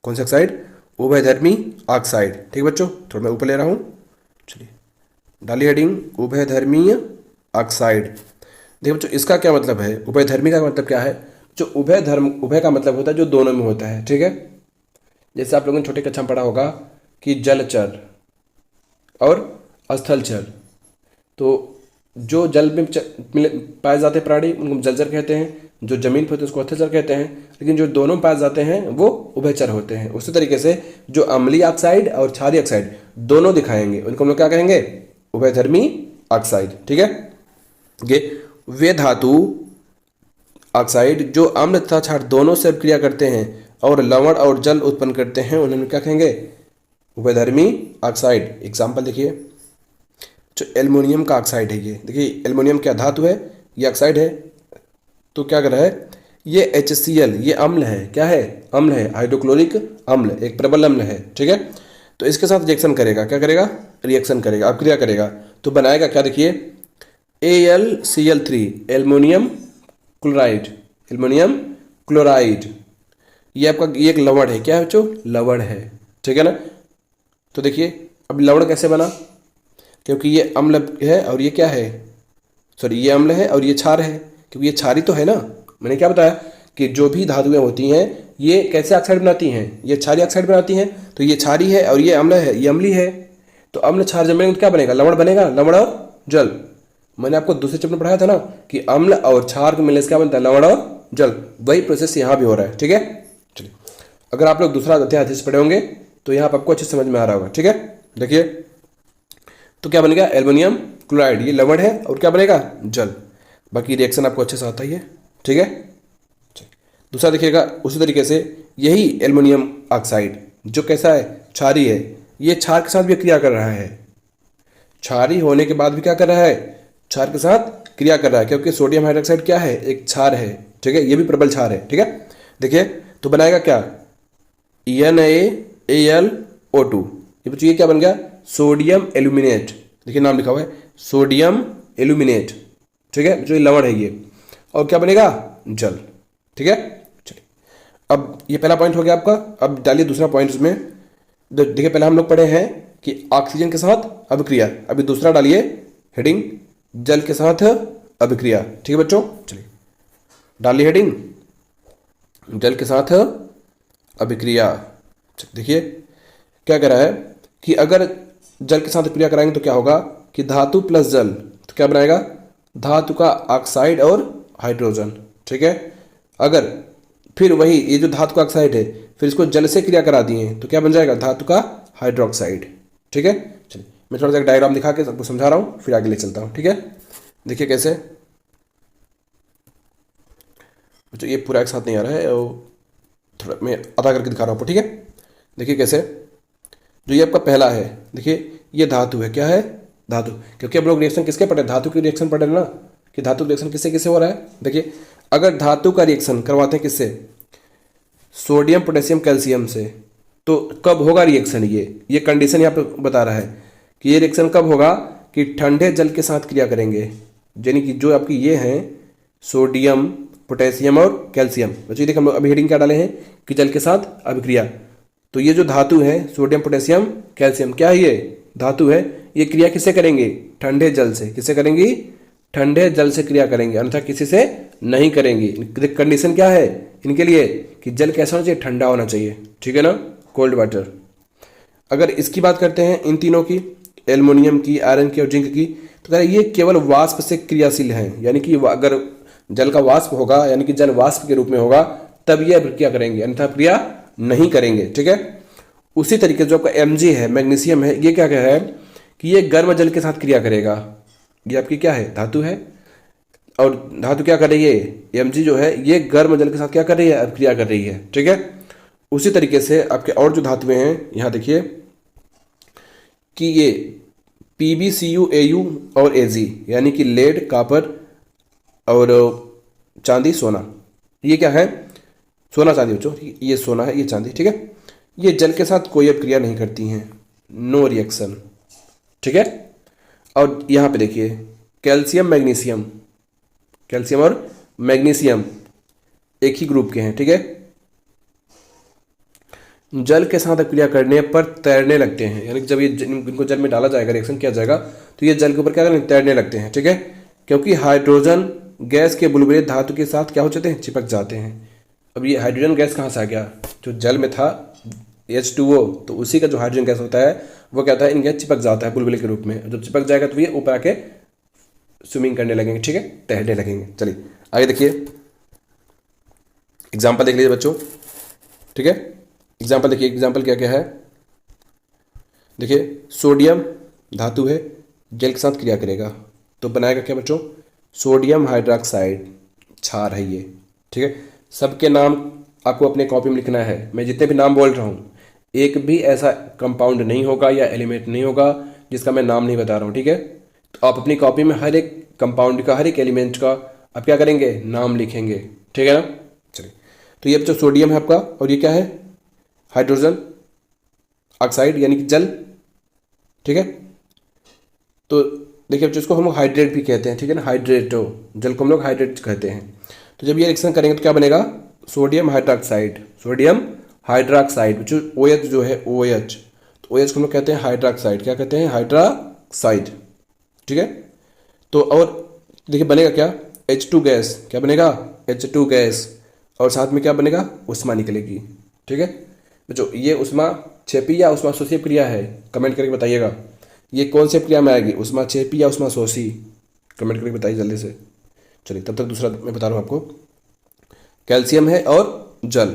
S1: कौन सा ऑक्साइड, उभयधर्मी ऑक्साइड, ठीक है बच्चों, थोड़ा मैं ऊपर ले रहा हूँ। चलिए डालिए हेडिंग उभयधर्मी ऑक्साइड। देखिए बच्चों, इसका क्या मतलब है, उभयधर्मी का मतलब क्या है, जो उभय का मतलब होता है जो दोनों में होता है, ठीक है। जैसे आप लोगों ने छोटे कक्षा में पढ़ा होगा कि जलचर और स्थलचर। तो जो जल में पाए जाते हैं प्राणी उनको जलचर कहते हैं, जो जमीन पर होते हैं उसको स्थलचर कहते हैं, लेकिन जो दोनों में पाए जाते हैं वो उभयचर होते हैं। उसी तरीके से जो अम्लीय ऑक्साइड और क्षारीय ऑक्साइड दोनों दिखाएंगे उनको हम लोग क्या कहेंगे, उभयधर्मी ऑक्साइड, ठीक है। ये वे धातु ऑक्साइड जो अम्ल तथा क्षार दोनों से क्रिया करते हैं और लवण और जल उत्पन्न करते हैं उन्हें क्या कहेंगे, उभयधर्मी ऑक्साइड। एग्जाम्पल देखिए, जो एल्युमिनियम का ऑक्साइड है, ये देखिए एल्युमिनियम क्या धातु है, ये ऑक्साइड है। तो क्या कर रहा है, ये HCl ये अम्ल है, क्या है, अम्ल है, हाइड्रोक्लोरिक अम्ल, एक प्रबल अम्ल है, ठीक है। तो इसके साथ रिएक्शन करेगा, क्या करेगा, रिएक्शन करेगा, अभिक्रिया करेगा। तो बनाएगा क्या, देखिए AlCl3 aluminium chloride, aluminium chloride. ये आपका ये एक लवण है, क्या है बच्चों, लवण है, ठीक है ना। तो देखिए अब लवण कैसे बना, क्योंकि ये अम्ल है और ये क्या है, सॉरी ये अम्ल है और ये क्षार है, क्योंकि ये क्षारी तो है ना। मैंने क्या बताया कि जो भी धातुएं होती हैं ये कैसे ऑक्साइड बनाती हैं, ये क्षारी ऑक्साइड बनाती हैं। तो ये क्षारी है और ये अम्ल है, ये अम्ली है। तो अम्ल क्षार जब मिलेंगे तो क्या बनेगा, लवण बनेगा, लवण और जल। मैंने आपको दूसरे चैप्टर में पढ़ाया था ना कि अम्ल और क्षार को मिलने से क्या बनता है, लवण और जल। वही प्रोसेस यहाँ भी हो रहा है, ठीक है। चलिए, अगर आप लोग दूसरा अध्याय अच्छे से पढ़े होंगे तो यहाँ पर आपको अच्छे समझ में आ रहा होगा, ठीक है। देखिए तो क्या बनेगा, एल्युमिनियम क्लोराइड, ये लवण है और क्या बनेगा, जल। बाकी रिएक्शन आपको अच्छे से आता ही है, ठीक है। दूसरा देखिएगा, उसी तरीके से यही एल्युमिनियम ऑक्साइड जो कैसा है, क्षारी है, ये क्षार के साथ भी क्रिया कर रहा है। क्षारी होने के बाद भी क्या कर रहा है, क्षार के साथ क्रिया कर रहा है, क्योंकि सोडियम हाइड्रोक्साइड क्या है, एक क्षार है, ठीक है। ये भी प्रबल क्षार है, ठीक है। देखिए तो बनाएगा क्या, NaAlO2, ये बच्चों ये क्या बन गया, सोडियम एल्यूमिनेट। देखिए नाम लिखा हुआ है सोडियम एल्यूमिनेट, ठीक है। जो लवण है ये, और क्या बनेगा, जल, ठीक है। चलिए अब ये पहला पॉइंट हो गया आपका। अब डालिए दूसरा पॉइंट इसमें। देखिए पहले हम लोग पढ़े हैं कि ऑक्सीजन के साथ अभिक्रिया, अभी दूसरा डालिए हेडिंग, जल के साथ अभिक्रिया, ठीक है बच्चों। चलिए डालिए हेडिंग, जल के साथ अभिक्रिया। देखिए क्या कह रहा है कि अगर जल के साथ अभिक्रिया कराएंगे तो क्या होगा कि धातु प्लस जल, तो क्या बनाएगा, धातु का ऑक्साइड और हाइड्रोजन, ठीक है। अगर फिर वही ये जो धातु का ऑक्साइड है फिर इसको जल से क्रिया करा दिए तो क्या बन जाएगा, धातु का हाइड्रोक्साइड, ठीक है। चलिए मैं थोड़ा सा डायग्राम दिखा के सबको समझा रहा हूँ, फिर आगे ले चलता हूँ, ठीक है। देखिए कैसे, तो ये पूरा एक साथ नहीं आ रहा है, और थोड़ा मैं आधा करके दिखा रहा हूँ, ठीक है। देखिए कैसे, जो ये आपका पहला है, देखिए ये धातु है, क्या है, धातु, क्योंकि हम लोग रिएक्शन किसके पढ़े, धातु की रिएक्शन पढ़े ना, कि धातु रिएक्शन किससे किससे हो रहा है। देखिए अगर धातु का रिएक्शन करवाते हैं किससे, सोडियम पोटेशियम कैल्शियम से, तो कब होगा रिएक्शन, ये कंडीशन यहाँ पे बता रहा है कि ये रिएक्शन कब होगा, कि ठंडे जल के साथ क्रिया करेंगे। यानी कि जो आपकी ये हैं सोडियम पोटेशियम और कैल्शियम, बच्चों देखिए हम लोग अभी हेडिंग क्या डाले हैं कि जल के साथ अभिक्रिया। तो ये जो धातु है सोडियम पोटेशियम कैल्शियम, क्या है, ये धातु है, ये क्रिया किससे करेंगे, ठंडे जल से। किससे करेंगी, ठंडे जल से क्रिया करेंगे, अन्यथा किसी से नहीं करेंगी। कंडीशन क्या है इनके लिए कि जल कैसा होना चाहिए, ठंडा होना चाहिए, ठीक है ना, कोल्ड वाटर। अगर इसकी बात करते हैं इन तीनों की, एल्युमिनियम की, आयरन की और जिंक की, तो कह रहे ये केवल वाष्प से क्रियाशील हैं। यानी कि अगर जल का वाष्प होगा, यानी कि जल वाष्प के रूप में होगा, तब ये अभिक्रिया करेंगे, अन्यथा क्रिया नहीं करेंगे, ठीक है। उसी तरीके से जो आपका Mg है, मैग्नीशियम है, ये क्या कह रहा है कि ये गर्म जल के साथ क्रिया करेगा। ये आपकी क्या है, धातु है, और धातु क्या कर रही है, Mg जो है ये गर्म जल के साथ क्या कर रही है, अभिक्रिया कर रही है, ठीक है। उसी तरीके से आपके और जो धातुएं हैं, यहाँ देखिए कि ये PbCu Au और Ag, यानी कि लेड, कॉपर और चांदी, सोना, ये क्या है, सोना चांदी बच्चों, ये सोना है, ये चांदी, ठीक है। ये जल के साथ कोई अभिक्रिया नहीं करती हैं, नो रिएक्शन, ठीक है। और यहाँ पे देखिए कैल्शियम मैग्नीशियम, कैल्शियम और मैग्नीशियम एक ही ग्रुप के हैं, ठीक है। जल के साथ अभिक्रिया करने पर तैरने लगते हैं, यानी कि जब ये इनको जल में डाला जाएगा, रिएक्शन किया जाएगा, तो ये जल के ऊपर क्या करेंगे, तैरने लगते हैं, ठीक है। क्योंकि हाइड्रोजन गैस के बुलबुले धातु के साथ क्या हो जाते हैं, चिपक जाते हैं। अब ये हाइड्रोजन गैस कहाँ से आ गया, जो जल में था H2O, तो उसी का जो हाइड्रोजन गैस होता है वो क्या होता है, इनके चिपक जाता है बुलबुले के रूप में। जब चिपक जाएगा तो ये ऊपर आके स्विमिंग करने लगेंगे, ठीक है, तैरने लगेंगे। चलिए आगे देखिए, एग्जाम्पल देख लीजिए बच्चों, ठीक है। एग्जाम्पल देखिए, एग्जाम्पल क्या क्या है, देखिए सोडियम धातु है, जल के साथ क्रिया करेगा तो बनाएगा क्या बच्चों, सोडियम हाइड्रोक्साइड, क्षार है ये, ठीक है। सबके नाम आपको अपने कॉपी में लिखना है। मैं जितने भी नाम बोल रहा हूँ, एक भी ऐसा कंपाउंड नहीं होगा या एलिमेंट नहीं होगा जिसका मैं नाम नहीं बता रहा हूँ, ठीक है। तो आप अपनी कॉपी में हर एक कंपाउंड का, हर एक एलिमेंट का आप क्या करेंगे, नाम लिखेंगे, ठीक है ना। चलिए, तो ये बच्चों सोडियम है आपका, और ये क्या है, हाइड्रोजन ऑक्साइड यानी कि जल, ठीक है। तो देखिए बच्चों, इसको हम लोग हाइड्रेट भी कहते हैं, ठीक है ना, हाइड्रेटो, जल को हम लोग हाइड्रेट कहते हैं। तो जब ये रिएक्शन करेंगे तो क्या बनेगा, सोडियम हाइड्रोक्साइड, सोडियम हाइड्रोक्साइड, जो OH जो है OH, तो OH को हम लोग कहते हैं हाइड्रोक्साइड, क्या कहते हैं, हाइड्रोक्साइड, ठीक है। तो और देखिए बनेगा क्या, H2 गैस, क्या बनेगा, H2 गैस, और साथ में क्या बनेगा, उष्मा निकलेगी, ठीक है बच्चों। ये उष्मा क्षेपी या उष्मा शोषी क्रिया है, कमेंट करके बताइएगा, ये कौन से क्रिया में आएगी, उष्मा क्षेपी या उष्मा शोषी, कमेंट करके बताइए जल्दी से। चलिए तब तक दूसरा मैं बता रहा हूँ आपको, कैल्शियम है और जल,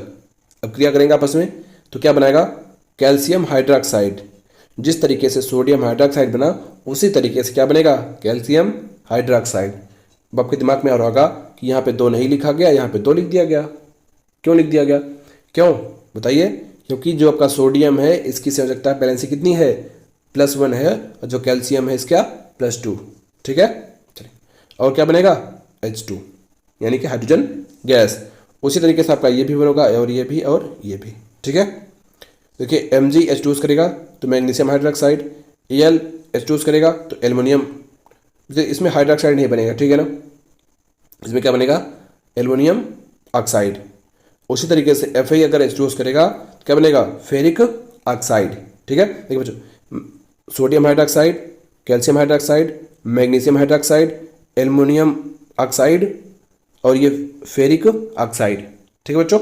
S1: अब क्रिया करेंगे आपस में तो क्या बनाएगा, कैल्शियम हाइड्रोक्साइड। जिस तरीके से सोडियम हाइड्रोक्साइड बना उसी तरीके से क्या बनेगा, कैल्शियम हाइड्रोक्साइड। अब आपके दिमाग में आ रहा होगा कि यहाँ पे 2 नहीं लिखा गया, यहाँ पे 2 लिख दिया गया, क्यों लिख दिया गया, क्यों बताइए, क्योंकि जो आपका सोडियम है इसकी संयोजकता बैलेंसी कितनी है, +1 है, और जो कैल्शियम है इसका +2, ठीक है। चलिए, और क्या बनेगा, H2 यानी कि हाइड्रोजन गैस। उसी तरीके से आपका ये भी बनेगा, और ये भी, और ये भी, ठीक है। देखिए Mg करेगा तो मैग्नीशियम हाइड्रोक्साइड, Al करेगा तो एल्युमिनियम, इसमें हाइड्रोक्साइड नहीं बनेगा, ठीक है ना, इसमें क्या बनेगा, एल्युमिनियम ऑक्साइड। उसी तरीके से Fe अगर H2O करेगा तो क्या बनेगा, फेरिक ऑक्साइड, ठीक है। देखिए बच्चों, sodium hydroxide, calcium hydroxide, magnesium hydroxide, aluminium oxide, और ये फेरिक ऑक्साइड, ठीक है बच्चों।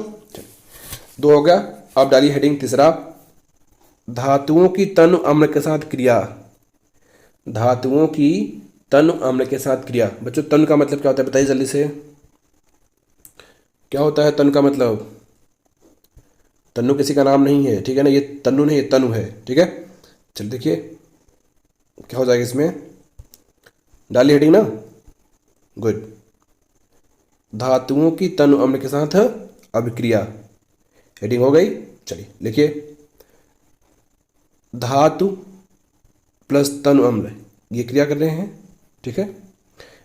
S1: 2 हो गया। अब डालिए हेडिंग तीसरा, धातुओं की तनु अम्ल के साथ क्रिया, धातुओं की तनु अम्ल के साथ क्रिया। बच्चों तनु का मतलब क्या होता है बताइए जल्दी से, क्या होता है तनु का मतलब, तनु किसी का नाम नहीं है, ठीक है ना, ये तनु नहीं, ये तनु है, ठीक है। चल देखिए क्या हो जाएगा इसमें, डालिए हेडिंग ना, गुड। धातुओं की तनु अम्ल के साथ अभिक्रिया, हेडिंग हो गई। चलिए लिखिए, धातु प्लस तनु अम्ल ये क्रिया कर रहे हैं, ठीक है।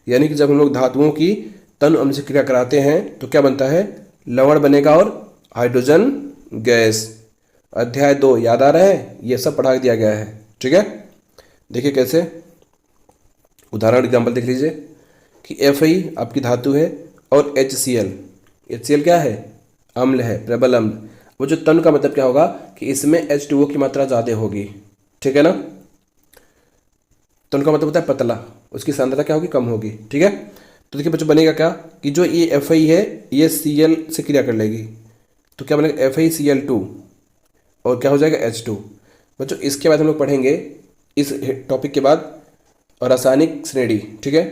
S1: यानी कि जब हम लोग धातुओं की तनु अम्ल से क्रिया कराते हैं तो क्या बनता है, लवण बनेगा और हाइड्रोजन गैस। अध्याय 2 याद आ रहा है, ये सब पढ़ा दिया गया है, ठीक है। देखिए कैसे, उदाहरण एग्जाम्पल देख लीजिए कि Fe आपकी धातु है और HCl क्या है, अम्ल है, प्रबल अम्ल। वो जो तनु का मतलब क्या होगा कि इसमें H2O की मात्रा ज़्यादा होगी, ठीक है ना। तनु का मतलब होता है पतला, उसकी सांद्रता क्या होगी, कम होगी, ठीक है। तो देखिए बच्चों बनेगा क्या कि जो ये Fe है ये Cl से क्रिया कर लेगी तो क्या बनेगा, FeCl2, और क्या हो जाएगा, H2। बच्चों इसके बाद हम लोग पढ़ेंगे इस टॉपिक के बाद रासायनिक श्रेणी, ठीक है।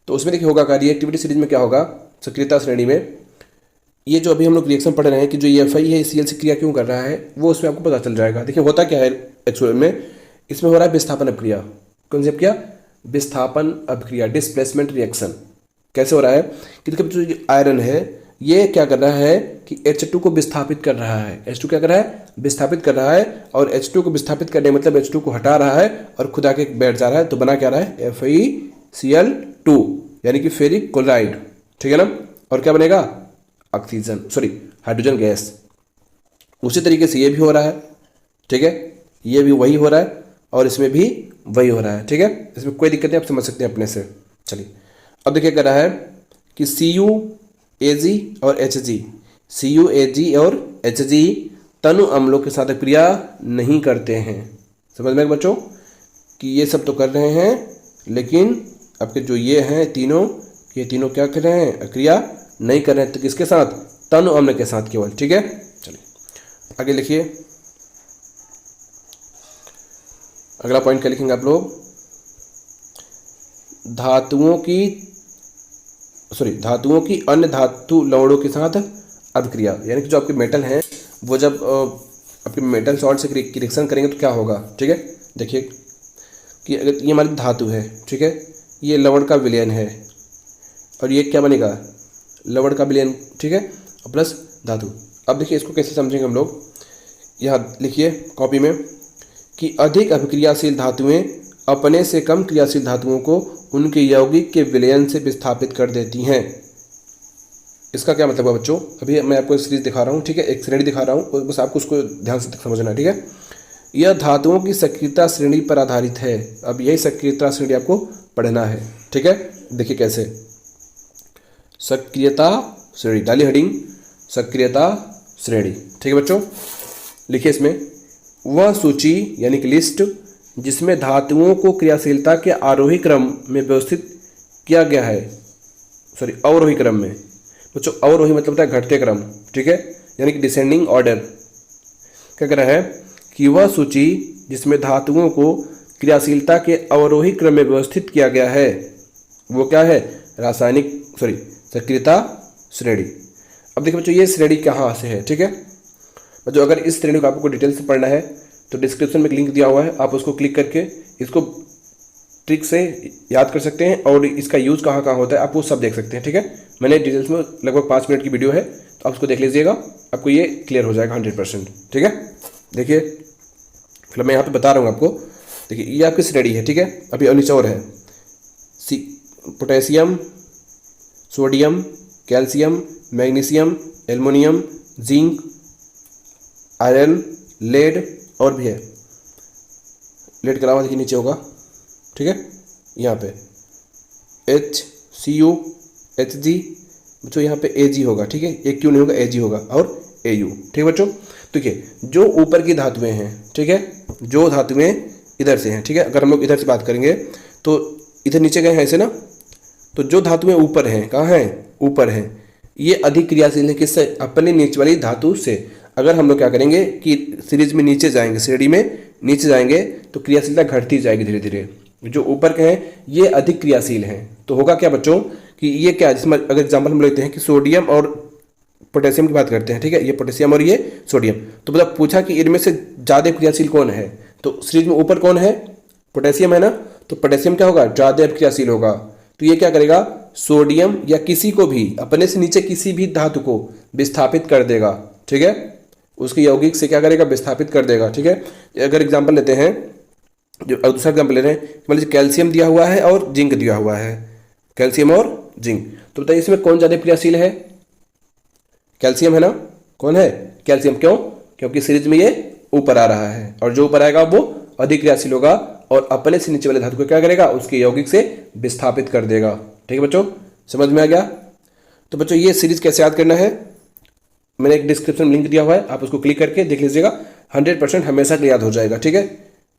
S1: तो उसमें देखिए होगा क्या, रिएक्टिविटी सीरीज में क्या होगा, सक्रियता श्रेणी में ये जो अभी हम लोग रिएक्शन पढ़ रहे हैं कि जो ये Fe है Cl से क्रिया क्यों कर रहा है वो उसमें आपको पता चल जाएगा। देखिए होता क्या है एक्चुअल में, इसमें हो रहा है विस्थापन अभिक्रिया। कौन सी अभिक्रिया, विस्थापन अभिक्रिया, डिस्प्लेसमेंट रिएक्शन। कैसे हो रहा है कि देखिए जो आयरन है ये क्या कर रहा है कि H2 को विस्थापित कर रहा है, H2 क्या कर रहा है, विस्थापित कर रहा है, और H2 को विस्थापित करने मतलब H2 को हटा रहा है और खुद आके बैठ जा रहा है, तो बना क्या रहा है, FeCl2 यानी कि फेरिक क्लोराइड, ठीक है ना। और क्या बनेगा, ऑक्सीजन, सॉरी हाइड्रोजन गैस। उसी तरीके से ये भी हो रहा है, ठीक है, ये भी वही हो रहा है और इसमें भी वही हो रहा है, ठीक है। इसमें कोई दिक्कत नहीं, आप समझ सकते हैं अपने से। चलिए अब देखिए क्या रहा है कि CuAg और Hg, CuAg और Hg तनु अम्लों के साथ क्रिया नहीं करते हैं। समझ में बच्चों कि ये सब तो कर रहे हैं लेकिन आपके जो ये हैं तीनों, ये तीनों क्या कर रहे हैं, क्रिया नहीं कर रहे हैं। तो किसके साथ, तनु अम्ल के साथ केवल। ठीक है, चलिए आगे लिखिए। अगला पॉइंट क्या लिखेंगे आप लोग, धातुओं की अन्य धातु लवणों के साथ अभिक्रिया, यानी कि जो आपके मेटल हैं वो जब आपके मेटल सॉल्ट से रिएक्शन करेंगे तो क्या होगा। ठीक है, देखिए कि अगर ये हमारी धातु है, ठीक है, ये लवण का विलयन है और ये क्या बनेगा, लवण का विलयन। ठीक है, और प्लस धातु। अब देखिए इसको कैसे समझेंगे हम लोग, यहाँ लिखिए कॉपी में कि अधिक अभिक्रियाशील धातुएं अपने से कम क्रियाशील धातुओं को उनके यौगिक के विलयन से विस्थापित कर देती हैं। इसका क्या मतलब है बच्चों, अभी मैं आपको एक सीरीज दिखा रहा हूँ, ठीक है, एक श्रेणी दिखा रहा हूँ, बस आपको उसको ध्यान से समझना है। ठीक है, यह धातुओं की सक्रियता श्रेणी पर आधारित है। अब यही सक्रियता श्रेणी आपको पढ़ना है। ठीक है, देखिए कैसे, सक्रियता श्रेणी, डालिए हेडिंग सक्रियता श्रेणी। ठीक है बच्चों, लिखिए इसमें, वह सूची यानी कि लिस्ट जिसमें धातुओं को क्रियाशीलता के आरोही क्रम में व्यवस्थित किया गया है, अवरोही क्रम में बच्चों, अवरोही मतलब होता है घटते क्रम। ठीक है, यानी कि डिसेंडिंग ऑर्डर। क्या कह रहा है कि वह सूची जिसमें धातुओं को क्रियाशीलता के अवरोही क्रम में व्यवस्थित किया गया है वो क्या है, सक्रियता श्रेणी। अब देखिए बच्चों ये श्रेणी कहाँ से है। ठीक है बच्चों, अगर इस श्रेणी को आपको डिटेल से पढ़ना है तो डिस्क्रिप्शन में एक लिंक दिया हुआ है, आप उसको क्लिक करके इसको ट्रिक से याद कर सकते हैं और इसका यूज़ कहाँ कहाँ होता है आप वो सब देख सकते हैं। ठीक है, मैंने डिटेल्स में लगभग 5 मिनट की वीडियो है, तो आप उसको देख लीजिएगा, आपको ये क्लियर हो जाएगा 100%। ठीक है, देखिए फिलहाल मैं यहाँ पे बता रहा हूँ आपको। देखिए ये आपकी श्रेणी है। ठीक है, अभी नीचे और है, potassium, sodium, calcium, magnesium, aluminium, zinc, iron, lead और भी है। लेड के अलावा देखिए नीचे होगा, ठीक है, यहाँ पे HCU, Hg बच्चों, यहाँ पे Ag होगा। ठीक है, एक क्यू नहीं होगा, Ag होगा और Au। ठीक है बच्चों, देखिए जो ऊपर की धातुएं हैं, ठीक है, जो धातुएं इधर से हैं, ठीक है, अगर हम लोग इधर से बात करेंगे तो इधर नीचे गए हैं ऐसे ना, तो जो धातुएं ऊपर हैं, कहाँ हैं, ऊपर हैं, ये अधिक क्रियाशील है किससे, अपने नीचे वाली धातु से। अगर हम लोग क्या करेंगे कि सीरीज में नीचे जाएंगे, श्रेणी में नीचे जाएंगे तो क्रियाशीलता घटती जाएगी धीरे धीरे। जो ऊपर के हैं ये अधिक क्रियाशील हैं, तो होगा क्या बच्चों कि ये क्या, जिसमें अगर एग्जाम्पल हम लेते हैं कि सोडियम और पोटेशियम की बात करते हैं, ठीक है, ये पोटेशियम और ये सोडियम, तो मतलब पूछा कि इनमें से ज़्यादा क्रियाशील कौन है, तो सीरीज में ऊपर कौन है, पोटेशियम है ना, तो पोटेशियम क्या होगा, ज़्यादा क्रियाशील होगा। तो ये क्या करेगा, सोडियम या किसी को भी अपने से नीचे किसी भी धातु को विस्थापित कर देगा। ठीक है, उसके यौगिक से क्या करेगा, विस्थापित कर देगा। ठीक है, अगर एग्जाम्पल लेते हैं, जो दूसरा एग्जाम्पल ले रहे हैं, मान लीजिए कैल्शियम दिया हुआ है और जिंक दिया हुआ है, कैल्शियम और जिंक, तो बताइए इसमें कौन ज़्यादा क्रियाशील है, कैल्शियम है ना, कौन है, कैल्शियम। क्यों, क्योंकि सीरीज में ये ऊपर आ रहा है और जो ऊपर आएगा वो अधिक क्रियाशील होगा और अपने से नीचे वाले धातु को क्या करेगा, उसके यौगिक से विस्थापित कर देगा। ठीक है बच्चों, समझ में आ गया। तो बच्चों ये सीरीज कैसे याद करना है, मैंने एक डिस्क्रिप्शन लिंक दिया हुआ है, आप उसको क्लिक करके देख लीजिएगा, 100% हमेशा याद हो जाएगा। ठीक है,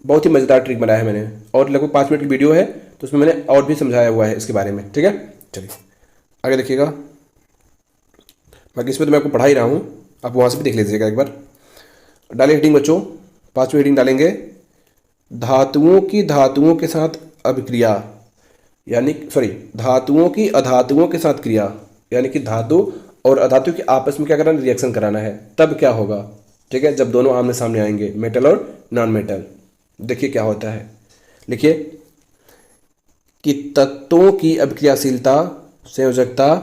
S1: बहुत ही मज़ेदार ट्रिक बनाया है मैंने और लगभग 5 मिनट की वीडियो है, तो उसमें मैंने और भी समझाया हुआ है इसके बारे में। ठीक है, चलिए आगे देखिएगा, बाकी इसमें तो मैं आपको पढ़ा ही रहा हूँ, आप वहाँ से भी देख लीजिएगा एक बार। डालिए हेडिंग बच्चों, 5वीं हेडिंग डालेंगे, धातुओं की धातुओं के साथ अभिक्रिया, यानी धातुओं की अधातुओं के साथ क्रिया, यानी कि धातु और अधातु के आपस में क्या कराना, रिएक्शन कराना है, तब क्या होगा। ठीक है, जब दोनों आमने सामने आएंगे, मेटल और नॉन मेटल। देखिए क्या होता है, लिखिए कि तत्वों की अभिक्रियाशीलता संयोजकता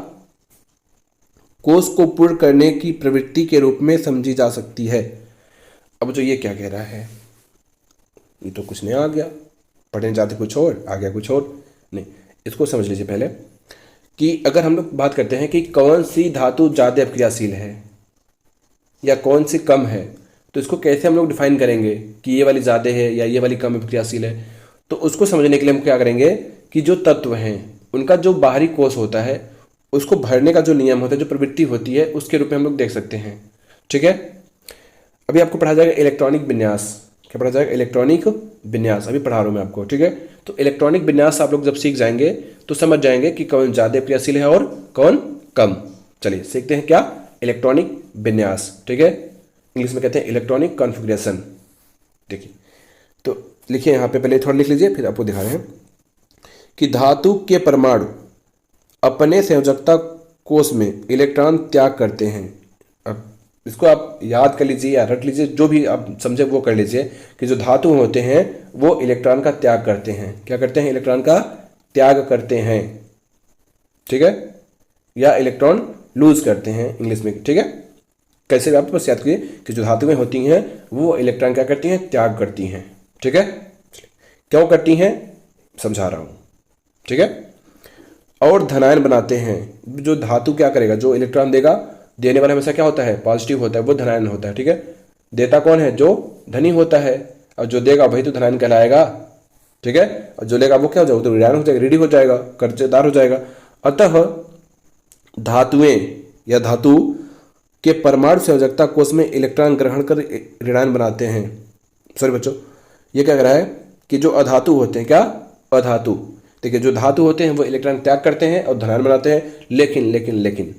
S1: कोष को पूर्ण करने की प्रवृत्ति के रूप में समझी जा सकती है। अब जो ये क्या कह रहा है, ये तो कुछ नया आ गया, पढ़ने जाते कुछ और आ गया कुछ और, नहीं, इसको समझ लीजिए पहले कि अगर हम लोग बात करते हैं कि कौन सी धातु ज़्यादा अभिक्रियाशील है या कौन सी कम है, तो इसको कैसे हम लोग डिफाइन करेंगे कि ये वाली ज़्यादा है या ये वाली कम अभिक्रियाशील है। तो उसको समझने के लिए हम क्या करेंगे कि जो तत्व हैं उनका जो बाहरी कोष होता है उसको भरने का जो नियम होता है, जो प्रवृत्ति होती है, उसके रूप में हम लोग देख सकते हैं। ठीक है, अभी आपको पढ़ा जाएगा इलेक्ट्रॉनिक विन्यास, क्या पढ़ा जाएगा, इलेक्ट्रॉनिक विन्यास, अभी पढ़ा रहा हूँ मैं आपको, ठीक है। तो इलेक्ट्रॉनिक विन्यास आप लोग जब सीख जाएंगे तो समझ जाएंगे कि कौन ज़्यादा क्रियाशील है और कौन कम। चलिए सीखते हैं क्या, इलेक्ट्रॉनिक विन्यास, ठीक है, इंग्लिश में कहते हैं इलेक्ट्रॉनिक कॉन्फ़िगरेशन। देखिए तो लिखिए यहाँ पे, पहले थोड़ा लिख लीजिए फिर आपको दिखा रहे हैं कि धातु के परमाणु अपने संयोजकता कोष में इलेक्ट्रॉन त्याग करते हैं। अब इसको आप याद कर लीजिए या रट लीजिए, जो भी आप समझे वो कर लीजिए कि जो धातु होते हैं वो इलेक्ट्रॉन का त्याग करते हैं। क्या करते हैं, इलेक्ट्रॉन का त्याग करते हैं, ठीक है, या इलेक्ट्रॉन लूज करते हैं इंग्लिश में, ठीक है। कैसे भी आप बस याद करिए कि जो धातुएं होती हैं वो इलेक्ट्रॉन क्या करती हैं, त्याग करती हैं, ठीक है। क्यों करती हैं समझा रहा हूँ, ठीक है। और धनायन बनाते हैं। जो धातु क्या करेगा, जो इलेक्ट्रॉन देगा, देने वाला हमेशा क्या होता है, पॉजिटिव होता है, वो धनायन होता है, ठीक है। देता कौन है, जो धनी होता है, और जो देगा वही तो धनायन कहलाएगा, ठीक है। और जो लेगा वो क्या हो जाएगा, तो ऋणायन हो जाएगा, ऋणी हो जाएगा, कर्जदार हो जाएगा। अतः धातुएं या धातु के परमाणु संयोजकता कोष में इलेक्ट्रॉन ग्रहण कर ऋणायन बनाते हैं। सॉरी बच्चों, ये क्या कह रहा है कि जो अधातु होते हैं, क्या अधातु, देखिए जो धातु होते हैं वो इलेक्ट्रॉन त्याग करते हैं और धनायन बनाते हैं। लेकिन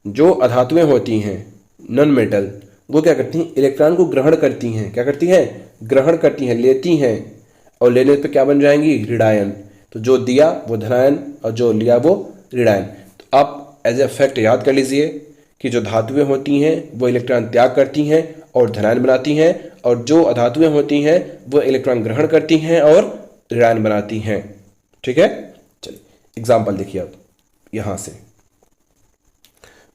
S1: जो अधातुएं होती हैं, नॉन मेटल, वो क्या करती हैं, इलेक्ट्रॉन को ग्रहण करती हैं। क्या करती हैं, ग्रहण करती हैं, लेती हैं, और लेने पे क्या बन जाएंगी, ऋणायन। तो जो दिया वो धनायन और जो लिया वो ऋणायन। तो आप एज ए फैक्ट याद कर लीजिए कि जो धातुएं होती हैं वो इलेक्ट्रॉन त्याग करती हैं और धनायन बनाती हैं, और जो अधातुएं होती हैं वो इलेक्ट्रॉन ग्रहण करती हैं और ऋणायन बनाती हैं, ठीक है। चलिए एग्जाम्पल देखिए आप यहाँ से।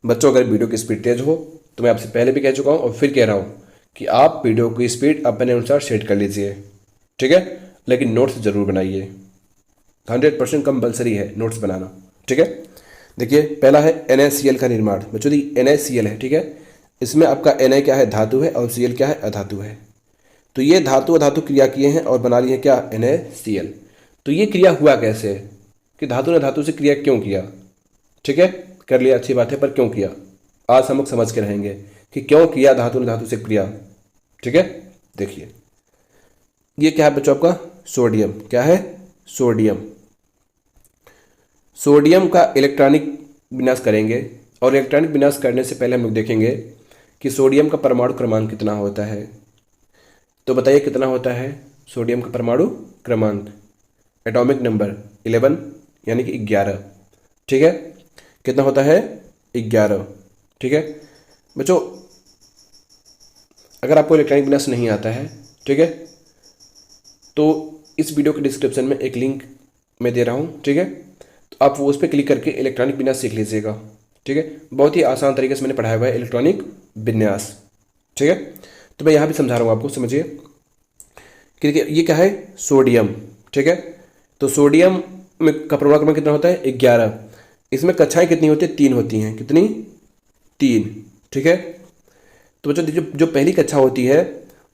S1: बच्चों अगर वीडियो की स्पीड तेज हो तो मैं आपसे पहले भी कह चुका हूँ और फिर कह रहा हूँ कि आप वीडियो की स्पीड अपने अनुसार सेट कर लीजिए, ठीक है, लेकिन नोट्स जरूर बनाइए। 100% कंपल्सरी है नोट्स बनाना, ठीक है। देखिए पहला है NaCl का निर्माण। बच्चों NaCl है, ठीक है, इसमें आपका Na क्या है, धातु है, और Cl क्या है, अधातु है। तो ये धातु अधातु क्रिया किए हैं और बना लिए क्या, NaCl। तो ये क्रिया हुआ कैसे, कि धातु ने धातु से क्रिया क्यों किया, ठीक है, कर लिया, अच्छी बात है, पर क्यों किया आज हम लोग समझ के रहेंगे कि क्यों किया धातु ने धातु से क्रिया, ठीक है। देखिए ये क्या है बच्चों, आपका सोडियम, क्या है, सोडियम। सोडियम का इलेक्ट्रॉनिक विन्यास करेंगे, और इलेक्ट्रॉनिक विन्यास करने से पहले हम लोग देखेंगे कि सोडियम का परमाणु क्रमांक कितना होता है। तो बताइए कितना होता है सोडियम का परमाणु क्रमांक, एटॉमिक नंबर 11 यानी कि 11, ठीक है। कितना होता है, 11, ठीक है। बच्चों अगर आपको इलेक्ट्रॉनिक विन्यास नहीं आता है, ठीक है, तो इस वीडियो के डिस्क्रिप्शन में एक लिंक मैं दे रहा हूँ, ठीक है, तो आप वो उस पर क्लिक करके इलेक्ट्रॉनिक विन्यास सीख लीजिएगा, ठीक है। बहुत ही आसान तरीके से मैंने पढ़ाया हुआ है इलेक्ट्रॉनिक विन्यास, ठीक है। तो मैं यहाँ भी समझा रहा हूँ आपको, समझिए कि देखिए ये क्या है, सोडियम, ठीक है। तो सोडियम में का परमाणु क्रमांक कितना होता है, 11। इसमें कक्षाएं कितनी होती है, 3 होती हैं, कितनी, 3, ठीक है। तो बच्चों जो पहली कक्षा होती है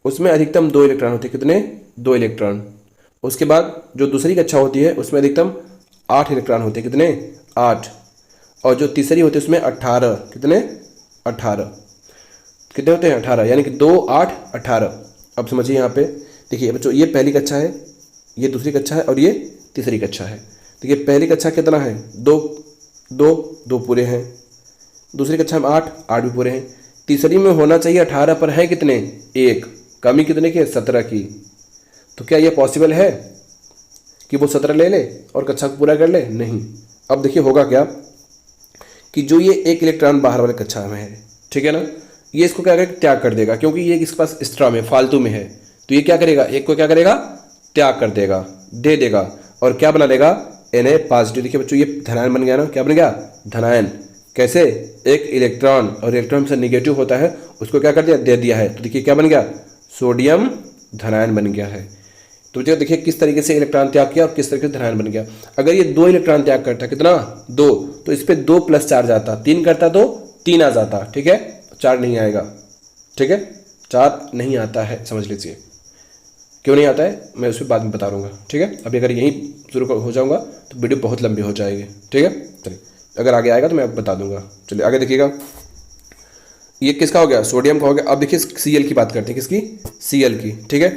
S1: उसमें अधिकतम 2 इलेक्ट्रॉन होते हैं, कितने, 2 इलेक्ट्रॉन। उसके बाद जो दूसरी कक्षा होती है उसमें अधिकतम 8 इलेक्ट्रॉन होते हैं, कितने, 8। और जो तीसरी होती है उसमें 18, कितने, 18, कितने होते हैं, 18, यानी कि 2, 8, 18। अब समझिए यहाँ पे देखिए बच्चों, ये पहली कक्षा है, ये दूसरी कक्षा है, और ये तीसरी कक्षा है। देखिए पहली कक्षा कितना है, 2 पूरे हैं, दूसरी कक्षा में 8 भी पूरे हैं, तीसरी में होना चाहिए 18, पर है कितने, 1, कमी कितने की, 17 की। तो क्या ये पॉसिबल है कि वो 17 ले ले और कक्षा को पूरा कर ले, नहीं। अब देखिए होगा क्या कि जो ये 1 इलेक्ट्रॉन बाहर वाले कक्षा में है, ठीक है ना, ये इसको क्या करेगा, त्याग कर देगा, क्योंकि ये इसके पास एक्स्ट्रा में, फालतू में है। तो ये क्या करेगा, एक को क्या करेगा, त्याग कर देगा, दे देगा, और क्या बना लेगा, Na पॉजिटिव। देखिए बच्चों ये धनायन बन गया ना, क्या बन गया, धनायन। कैसे, एक इलेक्ट्रॉन, और इलेक्ट्रॉन से निगेटिव होता है उसको क्या कर दिया, दे दिया है। तो देखिए क्या बन गया, सोडियम धनायन बन गया है। तो देखिए किस तरीके से इलेक्ट्रॉन त्याग किया और किस तरीके से धनायन बन गया। अगर ये 2 इलेक्ट्रॉन त्याग करता, कितना, 2, तो इस पर 2 प्लस चार्ज आता, 3 करता तो 3 आ जाता, ठीक है, 4 नहीं आएगा, ठीक है, 4 नहीं आता है, समझ लीजिए। क्यों नहीं आता है मैं उस पर बाद में बता दूंगा, ठीक है। अभी अगर यहीं शुरू हो जाऊंगा तो वीडियो बहुत लंबी हो जाएगी, ठीक है। चलिए अगर आगे आएगा तो मैं बता दूंगा। चलिए आगे देखिएगा, ये किसका हो गया, सोडियम का हो गया। अब देखिए Cl की बात करते हैं, किसकी, Cl की, ठीक है।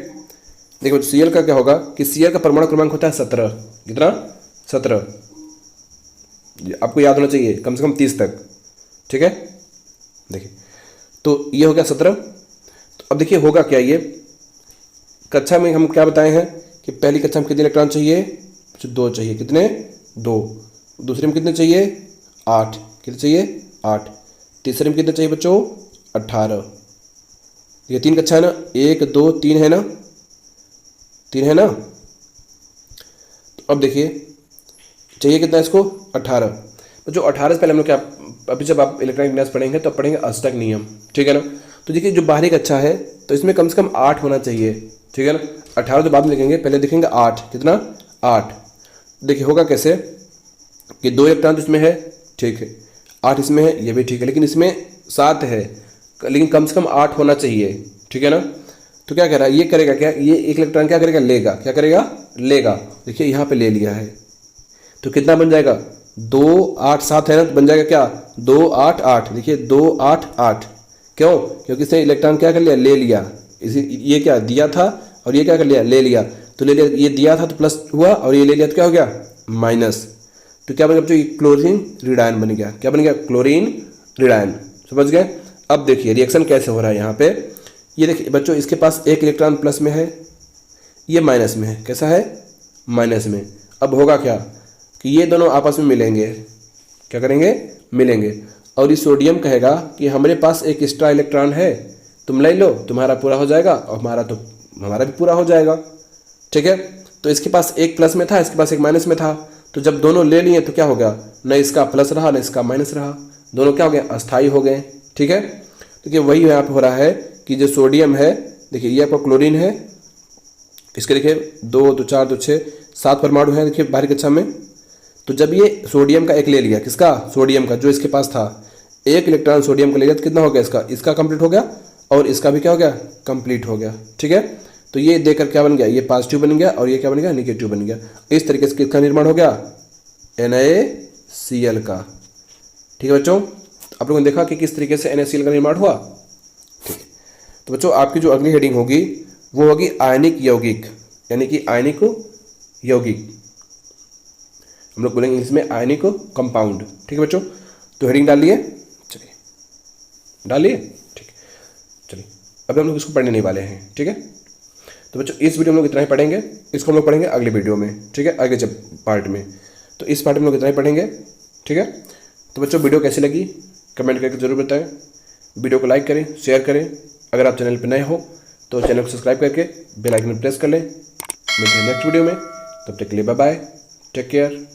S1: देखो Cl का क्या होगा कि Cl का परमाणु क्रमांक होता है 17। कितना? 17। आपको याद होना चाहिए कम से कम 30 तक, ठीक है। देखिए तो ये हो गया 17। तो अब देखिए होगा क्या, ये कक्षा में हम क्या बताए हैं कि पहली कक्षा में कितने इलेक्ट्रॉन चाहिए? 2 चाहिए। कितने? 2। दूसरे में कितने चाहिए? 8। कितने चाहिए? 8। तीसरे में कितने चाहिए बच्चों? 18। ये 3 कक्षा है ना, 1 2 3 है ना, 3 है ना। तो अब देखिए चाहिए कितना इसको? 18। तो जो 18 से पहले हम लोग क्या, अभी जब आप इलेक्ट्रॉनिक विन्यास पढ़ेंगे तो पढ़ेंगे अष्टक नियम, ठीक है ना। तो देखिए जो बाहरी कक्षा है तो इसमें कम से कम 8 होना चाहिए, ठीक है ना। 18 तो बाद में लिखेंगे, पहले देखेंगे 8। कितना? 8। देखिए होगा कैसे कि 2 इलेक्ट्रॉन तो इसमें है, ठीक है, 8 इसमें है, ये भी ठीक है, लेकिन इसमें 7 है, लेकिन कम से कम 8 होना चाहिए, ठीक है ना। तो क्या कह रहा है, ये करेगा क्या, ये एक इलेक्ट्रॉन क्या करेगा? लेगा। क्या करेगा? लेगा। देखिए यहाँ पे ले लिया है, तो कितना बन जाएगा? 2 8 7 है ना, तो बन जाएगा क्या? 2 8 8। देखिए 2 8 8। क्यों? क्योंकि इसने इलेक्ट्रॉन क्या कर लिया? ले लिया। इसी ये क्या दिया था और ये क्या कर लिया? ले लिया। तो ले लिया, ये दिया था तो प्लस हुआ और ये ले लिया तो क्या हो गया? माइनस। तो क्या बन गया बच्चों? ये क्लोरीन रिडायन बन गया। क्या बन गया? क्लोरीन रिडायन। समझ गए? अब देखिए रिएक्शन कैसे हो रहा है यहाँ पे। ये देखिए बच्चों, इसके पास एक इलेक्ट्रॉन प्लस में है, ये माइनस में है। कैसा है? माइनस में। अब होगा क्या कि ये दोनों आपस में मिलेंगे। क्या करेंगे? मिलेंगे। और ये सोडियम कहेगा कि हमारे पास एक एक्स्ट्रा इलेक्ट्रॉन है, तुम ले लो, तुम्हारा पूरा हो जाएगा और हमारा भी पूरा हो जाएगा, ठीक है। तो इसके पास एक प्लस में था, इसके पास एक माइनस में था, तो जब दोनों ले लिए तो क्या हो गया? न इसका प्लस रहा न इसका माइनस रहा, दोनों क्या हो गए? अस्थायी हो गए, ठीक है। देखिए वही यहाँ पे हो रहा है कि जो सोडियम है, देखिए ये आपका क्लोरीन है, इसके देखिए 2 2 4 2 6 7 परमाणु है, देखिए बाहरी कक्षा में। तो जब ये सोडियम का एक ले लिया, किसका? सोडियम का, जो इसके पास था, एक इलेक्ट्रॉन सोडियम का ले लिया तो कितना हो गया? इसका कंप्लीट हो गया और इसका भी क्या हो गया? कंप्लीट हो गया, ठीक है। तो ये देकर क्या बन गया? ये पॉजिटिव बन गया और ये क्या बन गया? नेगेटिव बन गया। इस तरीके से किसका निर्माण हो गया? NaCl का, ठीक है बच्चों। आप लोगों ने देखा कि किस तरीके से NaCl का निर्माण हुआ, ठीक है। तो बच्चों आपकी जो अगली हेडिंग होगी वो होगी आयनिक यौगिक, यानी कि आयनिक यौगिक, हम लोग बोलेंगे इसमें आयनिक कंपाउंड, ठीक है बच्चों। तो हेडिंग डाल लिए, चलिए डाल लिए, ठीक है। चलिए अभी हम लोग इसको पढ़ने नहीं वाले हैं, ठीक है। तो बच्चों इस वीडियो में लोग इतना ही पढ़ेंगे, इसको हम लोग पढ़ेंगे अगले वीडियो में, ठीक है, अगले पार्ट में। तो इस पार्ट में लोग इतना ही पढ़ेंगे, ठीक है। तो बच्चों वीडियो कैसी लगी कमेंट करके जरूर बताएं, वीडियो को लाइक करें, शेयर करें। अगर आप चैनल पर नए हो तो चैनल को सब्सक्राइब करके बेल आइकन प्रेस कर लें। मिलते हैं नेक्स्ट वीडियो में, तब तक के लिए बाय बाय, टेक केयर।